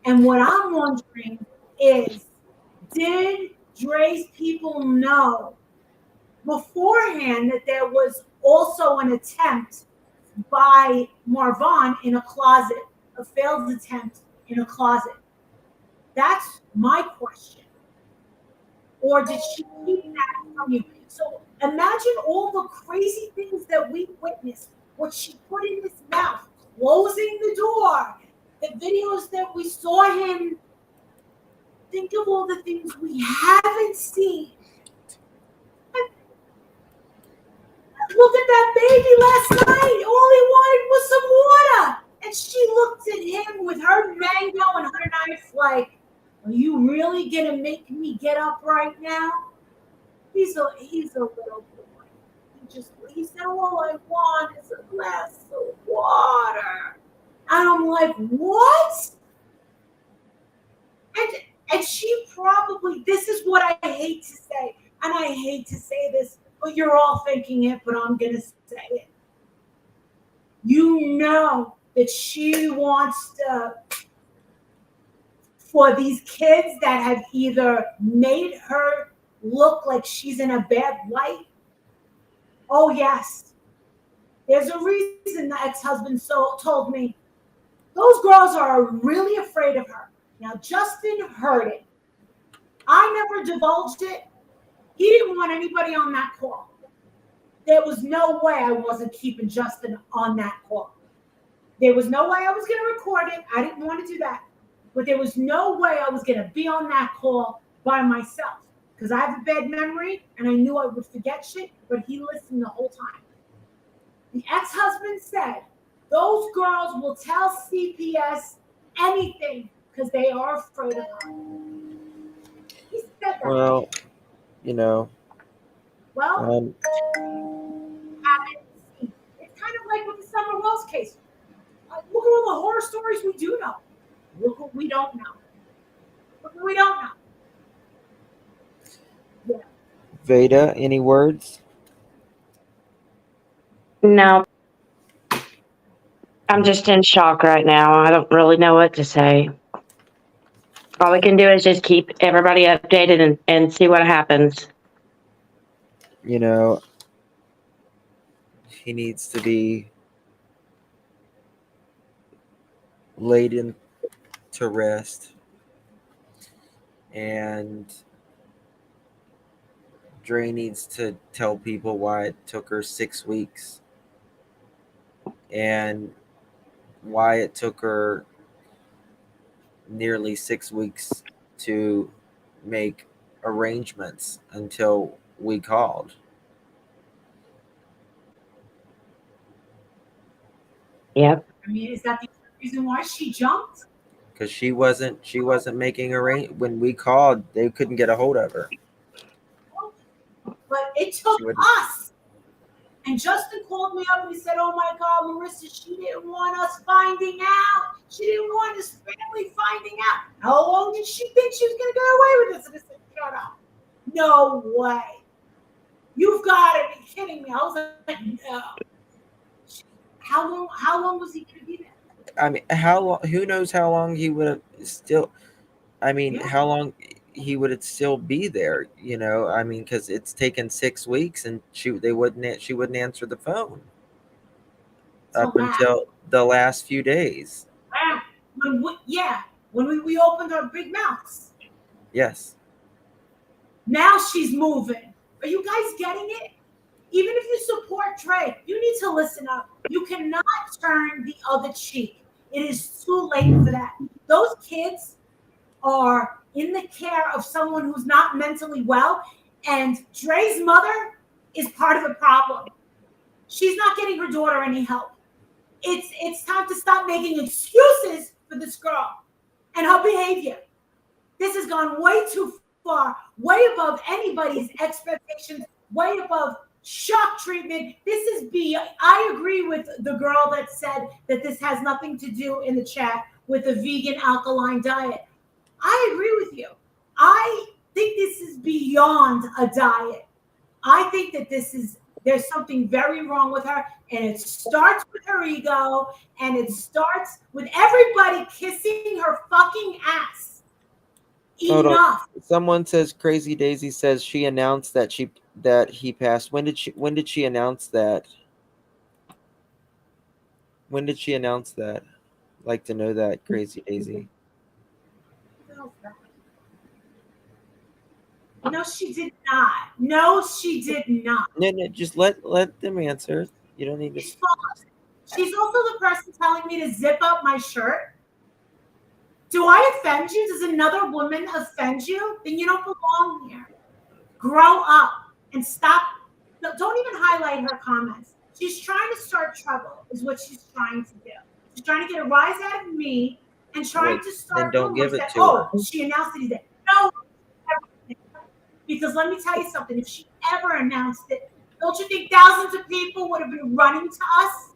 And what I'm wondering is, did Dre's people know beforehand that there was also an attempt by Marvon in a closet, a failed attempt in a closet? That's my question. Or did she keep that from you? So imagine all the crazy things that we witnessed, what she put in his mouth, closing the door, the videos that we saw him. Think of all the things we haven't seen. Look at that baby last night. All he wanted was some water. And she looked at him with her mango and her knife like, are you really going to make me get up right now? He's a little boy. He said, all I want is a glass of water. And I'm like, what? And she probably, this is what I hate to say. And I hate to say this, but you're all thinking it, but I'm going to say it. You know that she wants to, for these kids that have either made her look like she's in a bad light. Oh, yes. There's a reason the ex-husband told me those girls are really afraid of her. Now, Justin heard it. I never divulged it. He didn't want anybody on that call. There was no way I wasn't keeping Justin on that call. There was no way I was going to record it. I didn't want to do that. But there was no way I was going to be on that call by myself because I have a bad memory and I knew I would forget shit, but he listened the whole time. The ex-husband said Those girls will tell CPS anything because they are afraid of her. He said that. Well, you know, Well, haven't seen. It's kind of like with the Summer Wells case. Look at all the horror stories we do know. Look what we don't know. Look what we don't know. Yeah. Veda, any words? No. I'm just in shock right now. I don't really know what to say. All we can do is just keep everybody updated and see what happens. You know, he needs to be laid in to rest, and Dre needs to tell people why it took her 6 weeks and why it took her nearly 6 weeks to make arrangements until we called. Yep. I mean, is that the reason why she jumped? Because she wasn't making when we called, they couldn't get a hold of her. But it took us. And Justin called me up and he said, "Oh my God, Marissa, she didn't want us finding out. She didn't want his family finding out. How long did she think she was going to get away with this?" And I said, "Shut up. No way. You've got to be kidding me." I was like, "No." How long was he going to be there? I mean, how long? Who knows how long he would have still? I mean, Yeah. how long he would still be there? You know, I mean, because it's taken 6 weeks, and she wouldn't answer the phone up until the last few days. When we opened our big mouths. Yes. Now she's moving. Are you guys getting it? Even if you support Dre, you need to listen up. You cannot turn the other cheek. It is too late for that. Those kids are in the care of someone who's not mentally well, and Dre's mother is part of the problem. She's not getting her daughter any help. It's time to stop making excuses for this girl and her behavior. This has gone way too far, way above anybody's expectations, way above shock treatment. This is I agree with the girl that said that this has nothing to do in the chat with a vegan alkaline diet. I agree with you. I think this is beyond a diet. I think that there's something very wrong with her, and it starts with her ego, and it starts with everybody kissing her fucking ass. Enough. Someone says Crazy Daisy says she announced that he passed. When did she announce that? When did she announce that? I'd like to know that, Crazy Daisy. No, she did not. No, she did not. No, just let them answer. You don't need to. She's also the person telling me to zip up my shirt. Do I offend you? Does another woman offend you? Then you don't belong here. Grow up and stop. Don't even highlight her comments. She's trying to start trouble, is what she's trying to do. She's trying to get a rise out of me and trying to start. Then don't give it to her. Oh, she announced that he's dead. No, because let me tell you something. If she ever announced it, don't you think thousands of people would have been running to us?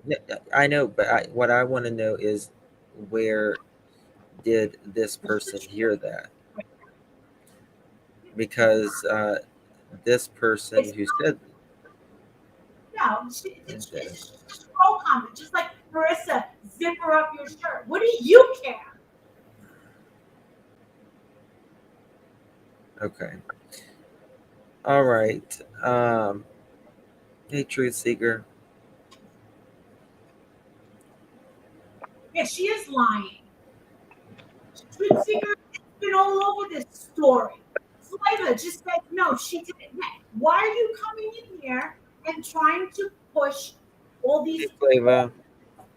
I know, but what I want to know is, where did this person hear that? Because this person who said, no, scroll comment, just like Marissa, zipper up your shirt. What do you care? Okay. All right. Hey, Truth Seeker. Yeah, she is lying. Truth Seeker has been all over this story. Flavor just said, no, she didn't. Why are you coming in here and trying to push all these Flavor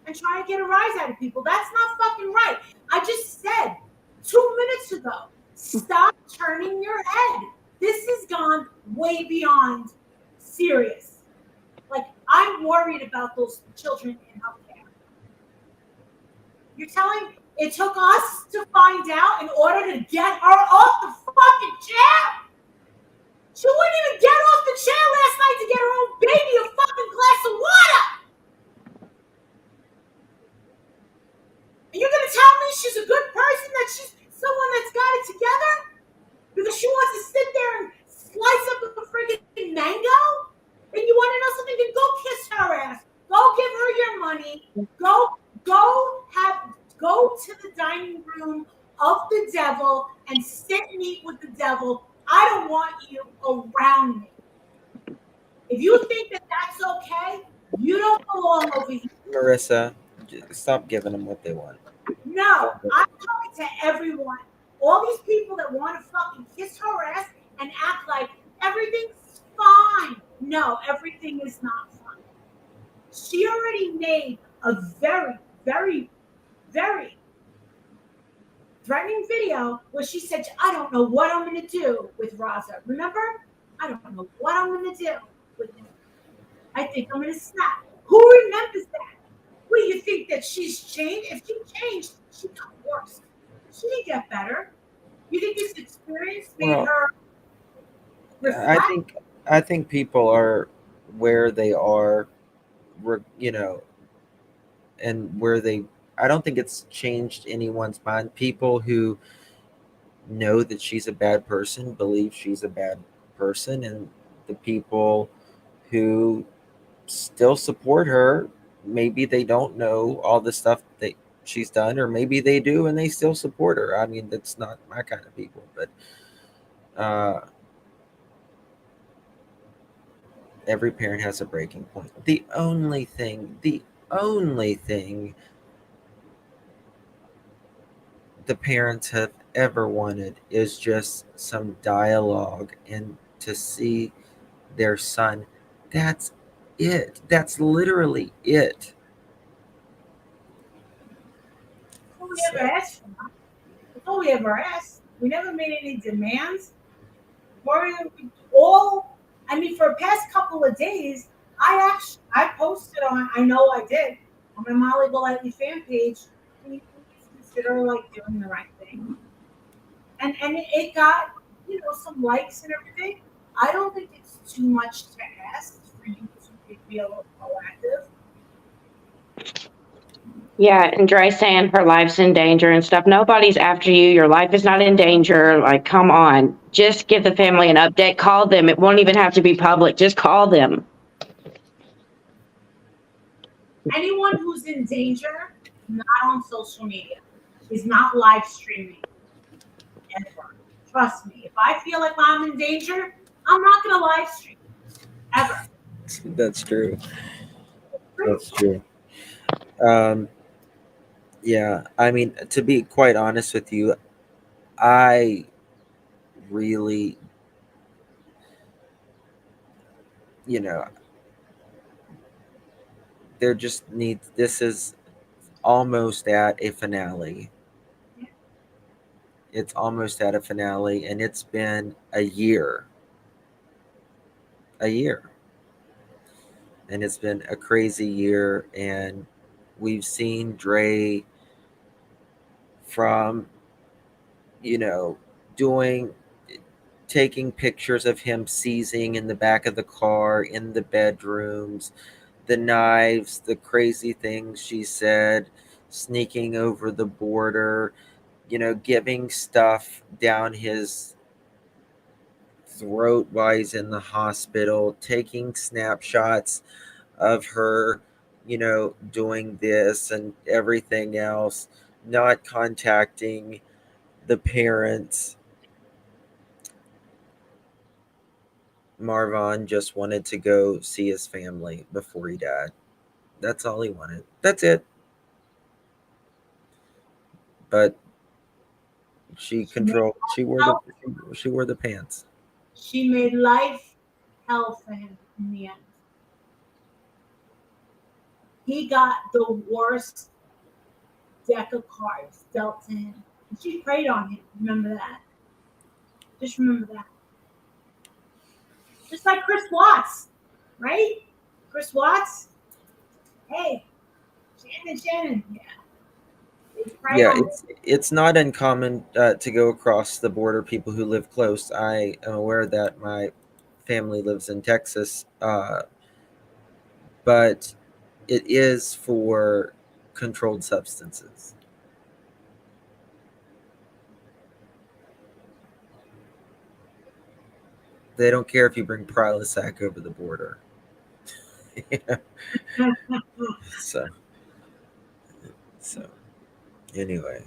and trying to get a rise out of people? That's not fucking right. I just said 2 minutes ago, stop turning your head. This has gone way beyond serious. Like, I'm worried about those children in healthcare. You're telling it took us to find out in order to get her off the fucking chair? She wouldn't even get off the chair last night to get her own baby a fucking glass of water. And you're gonna tell me she's a good person, that she's someone that's got it together? Because she wants to sit there and slice up a freaking mango? And you want to know something? Then go kiss her ass. Go give her your money. Go to the dining room of the devil and sit and eat with the devil. I don't want you around me. If you think that that's okay, you don't belong over here. Marissa, stop giving them what they want. No, I'm talking to everyone. All these people that want to fucking kiss her ass and act like everything's fine. No, everything is not fine. She already made a very, very, very threatening video where she said, I don't know what I'm going to do with Raza. Remember? I don't know what I'm going to do with him. I think I'm going to snap. Who remembers that? Well, you think that she's changed? If she changed, she got worse. She didn't get better. You think this experience made her reflect? I think people are where they are, and where they. I don't think it's changed anyone's mind. People who know that she's a bad person believe she's a bad person, and the people who still support her, maybe they don't know all the stuff that she's done, or maybe they do and they still support her. I mean, that's not my kind of people, but every parent has a breaking point. The only thing the parents have ever wanted is just some dialogue and to see their son. That's it. That's literally it. We never asked for that. That's all we ever asked. We never made any demands. For the past couple of days, I posted on, I know I did, on my Molly Golightly fan page, can you please consider doing the right thing? And it got, some likes and everything. I don't think it's too much to ask for you to be a little proactive. Yeah, and Dre saying her life's in danger and stuff. Nobody's after you. Your life is not in danger. Like, come on. Just give the family an update. Call them. It won't even have to be public. Just call them. Anyone who's in danger, not on social media, is not live streaming ever. Trust me. If I feel like I'm in danger, I'm not going to live stream ever. That's true. That's true. Yeah, I mean, to be quite honest with you, I really, there just needs, this is almost at a finale. It's almost at a finale, and it's been a year. And it's been a crazy year, and we've seen Dre from, taking pictures of him seizing in the back of the car, in the bedrooms, the knives, the crazy things she said, sneaking over the border, giving stuff down his throat while he's in the hospital, taking snapshots of her, doing this and everything else, not contacting the parents. Marvon just wanted to go see his family before he died. That's all he wanted. That's it. But she wore the pants. She made life hell for him in the end. He got the worst deck of cards dealt to him. And she preyed on him. Remember that. Just remember that. Just like Chris Watts, right? Chris Watts. Hey, Shannon, yeah. Right Yeah, on. it's not uncommon to go across the border. People who live close. I am aware that my family lives in Texas, but it is for controlled substances. They don't care if you bring Prilosec over the border. So, so anyway,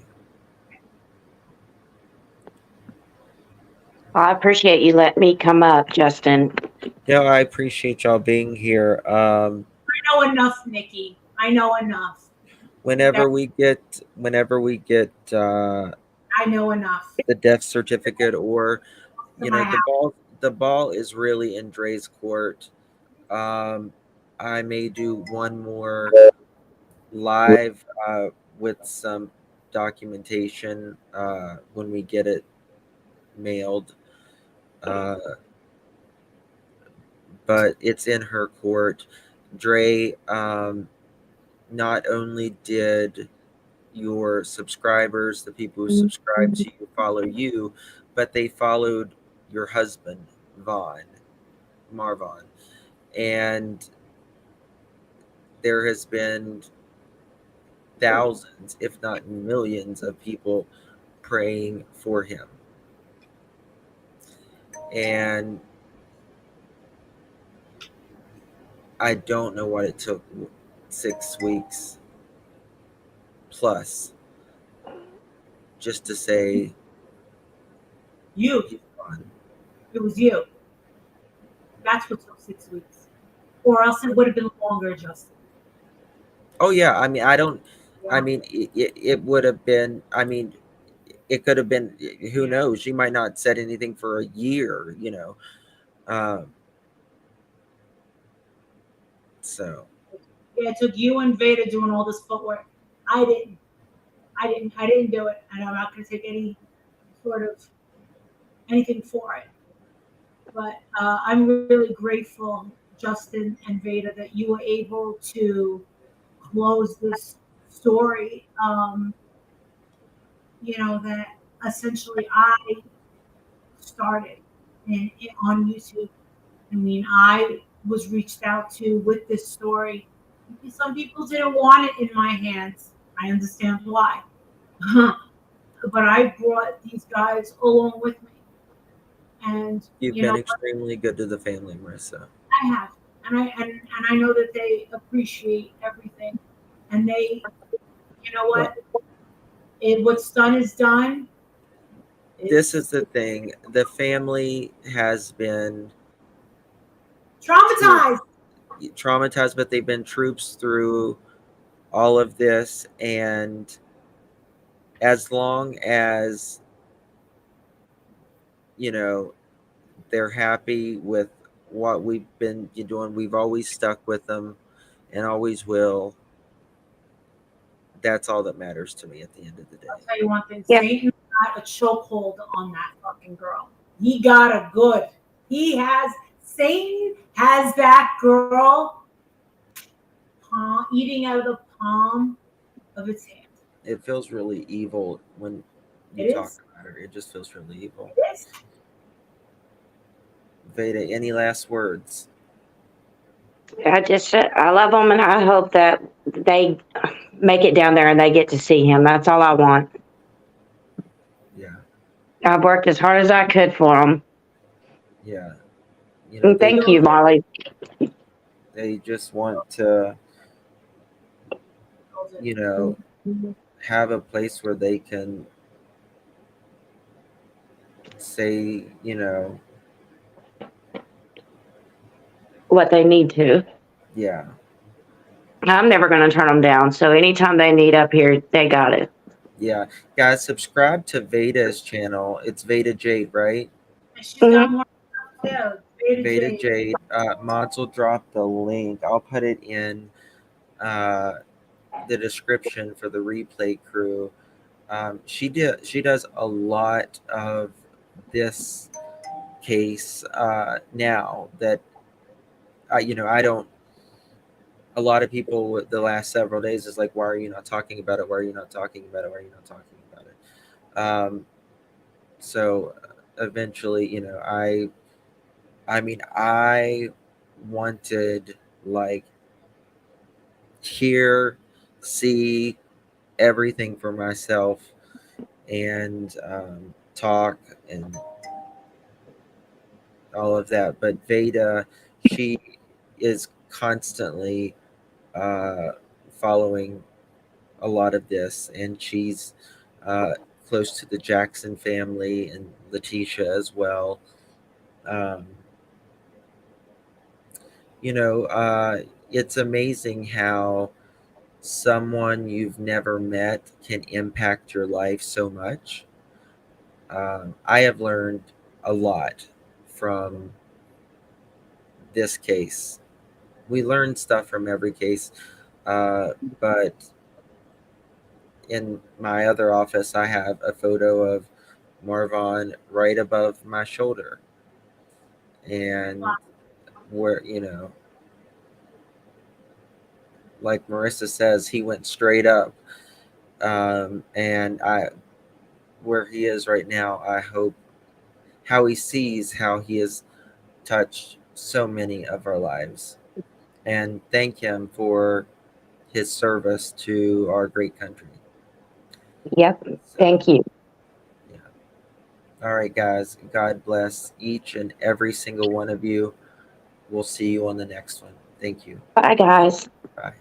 I appreciate you letting me come up, Justin. no, I appreciate y'all being here. I know enough, Nikki. I know enough. Whenever we get I know enough. the death certificate, or To my house. the ball is really in Dre's court. I may do one more live with some documentation when we get it mailed, but it's in her court. Dre, not only did your subscribers, the people who subscribe to you, follow you, but they followed your husband, Marvon. And there has been thousands, if not millions, of people praying for him. And I don't know what it took 6 weeks plus just to say You. he's gone. It was you. That's what took 6 weeks. Or else it would have been longer, Justin. Oh yeah, I mean, I don't. Yeah. I mean, it would have been. I mean, it could have been. Who knows? She might not said anything for a year. So Yeah, it took you and Veda doing all this footwork. I didn't do it, and I'm not going to take any sort of anything for it. But I'm really grateful, Justin and Veda, that you were able to close this story. That essentially I started on YouTube. I mean, I was reached out to with this story. Some people didn't want it in my hands. I understand why. But I brought these guys along with me. And you've been extremely good to the family, Marissa. I have. And I know that they appreciate everything. And they, you know what? What's done is done. This is the thing. The family has been traumatized, but they've been troops through all of this. And as long as, they're happy with what we've been doing, we've always stuck with them and always will. That's all that matters to me at the end of the day. I'll tell you one thing. Yeah. Satan got a chokehold on that fucking girl. He got a good. Satan has that girl eating out of the palm of its hand. It feels really evil when you talk about her. It just feels really evil. It is. Veda, any last words? I love them, and I hope that they make it down there and they get to see him. That's all I want. Yeah. I've worked as hard as I could for them. Yeah. Thank you, Molly. They just want to, have a place where they can say, what they need to. Yeah. I'm never going to turn them down. So anytime they need up here, they got it. Yeah. Guys, subscribe to Veda's channel. It's Veda Jade, right? She's got more stuff. Veda Jade. Mods will drop the link. I'll put it in the description for the replay crew. She does a lot of this case now that I a lot of people with the last several days is like, why are you not talking about it? Why are you not talking about it? Why are you not talking about it? So eventually, you know, I mean, I wanted like hear, see everything for myself and talk and all of that. But Veda, she is constantly uh, following a lot of this, and she's uh, close to the Jackson family and Letitia as well. Um, you know, it's amazing how someone you've never met can impact your life so much. I have learned a lot from this case. We learn stuff from every case, but in my other office, I have a photo of Marvon right above my shoulder, and where you know, like Marissa says, he went straight up, and I where he is right now. I hope how he sees how he has touched so many of our lives, and thank him for his service to our great country. Yep. So, Thank you. yeah. All right, guys. God bless each and every single one of you. We'll see you on the next one. Thank you. Bye, guys. Bye.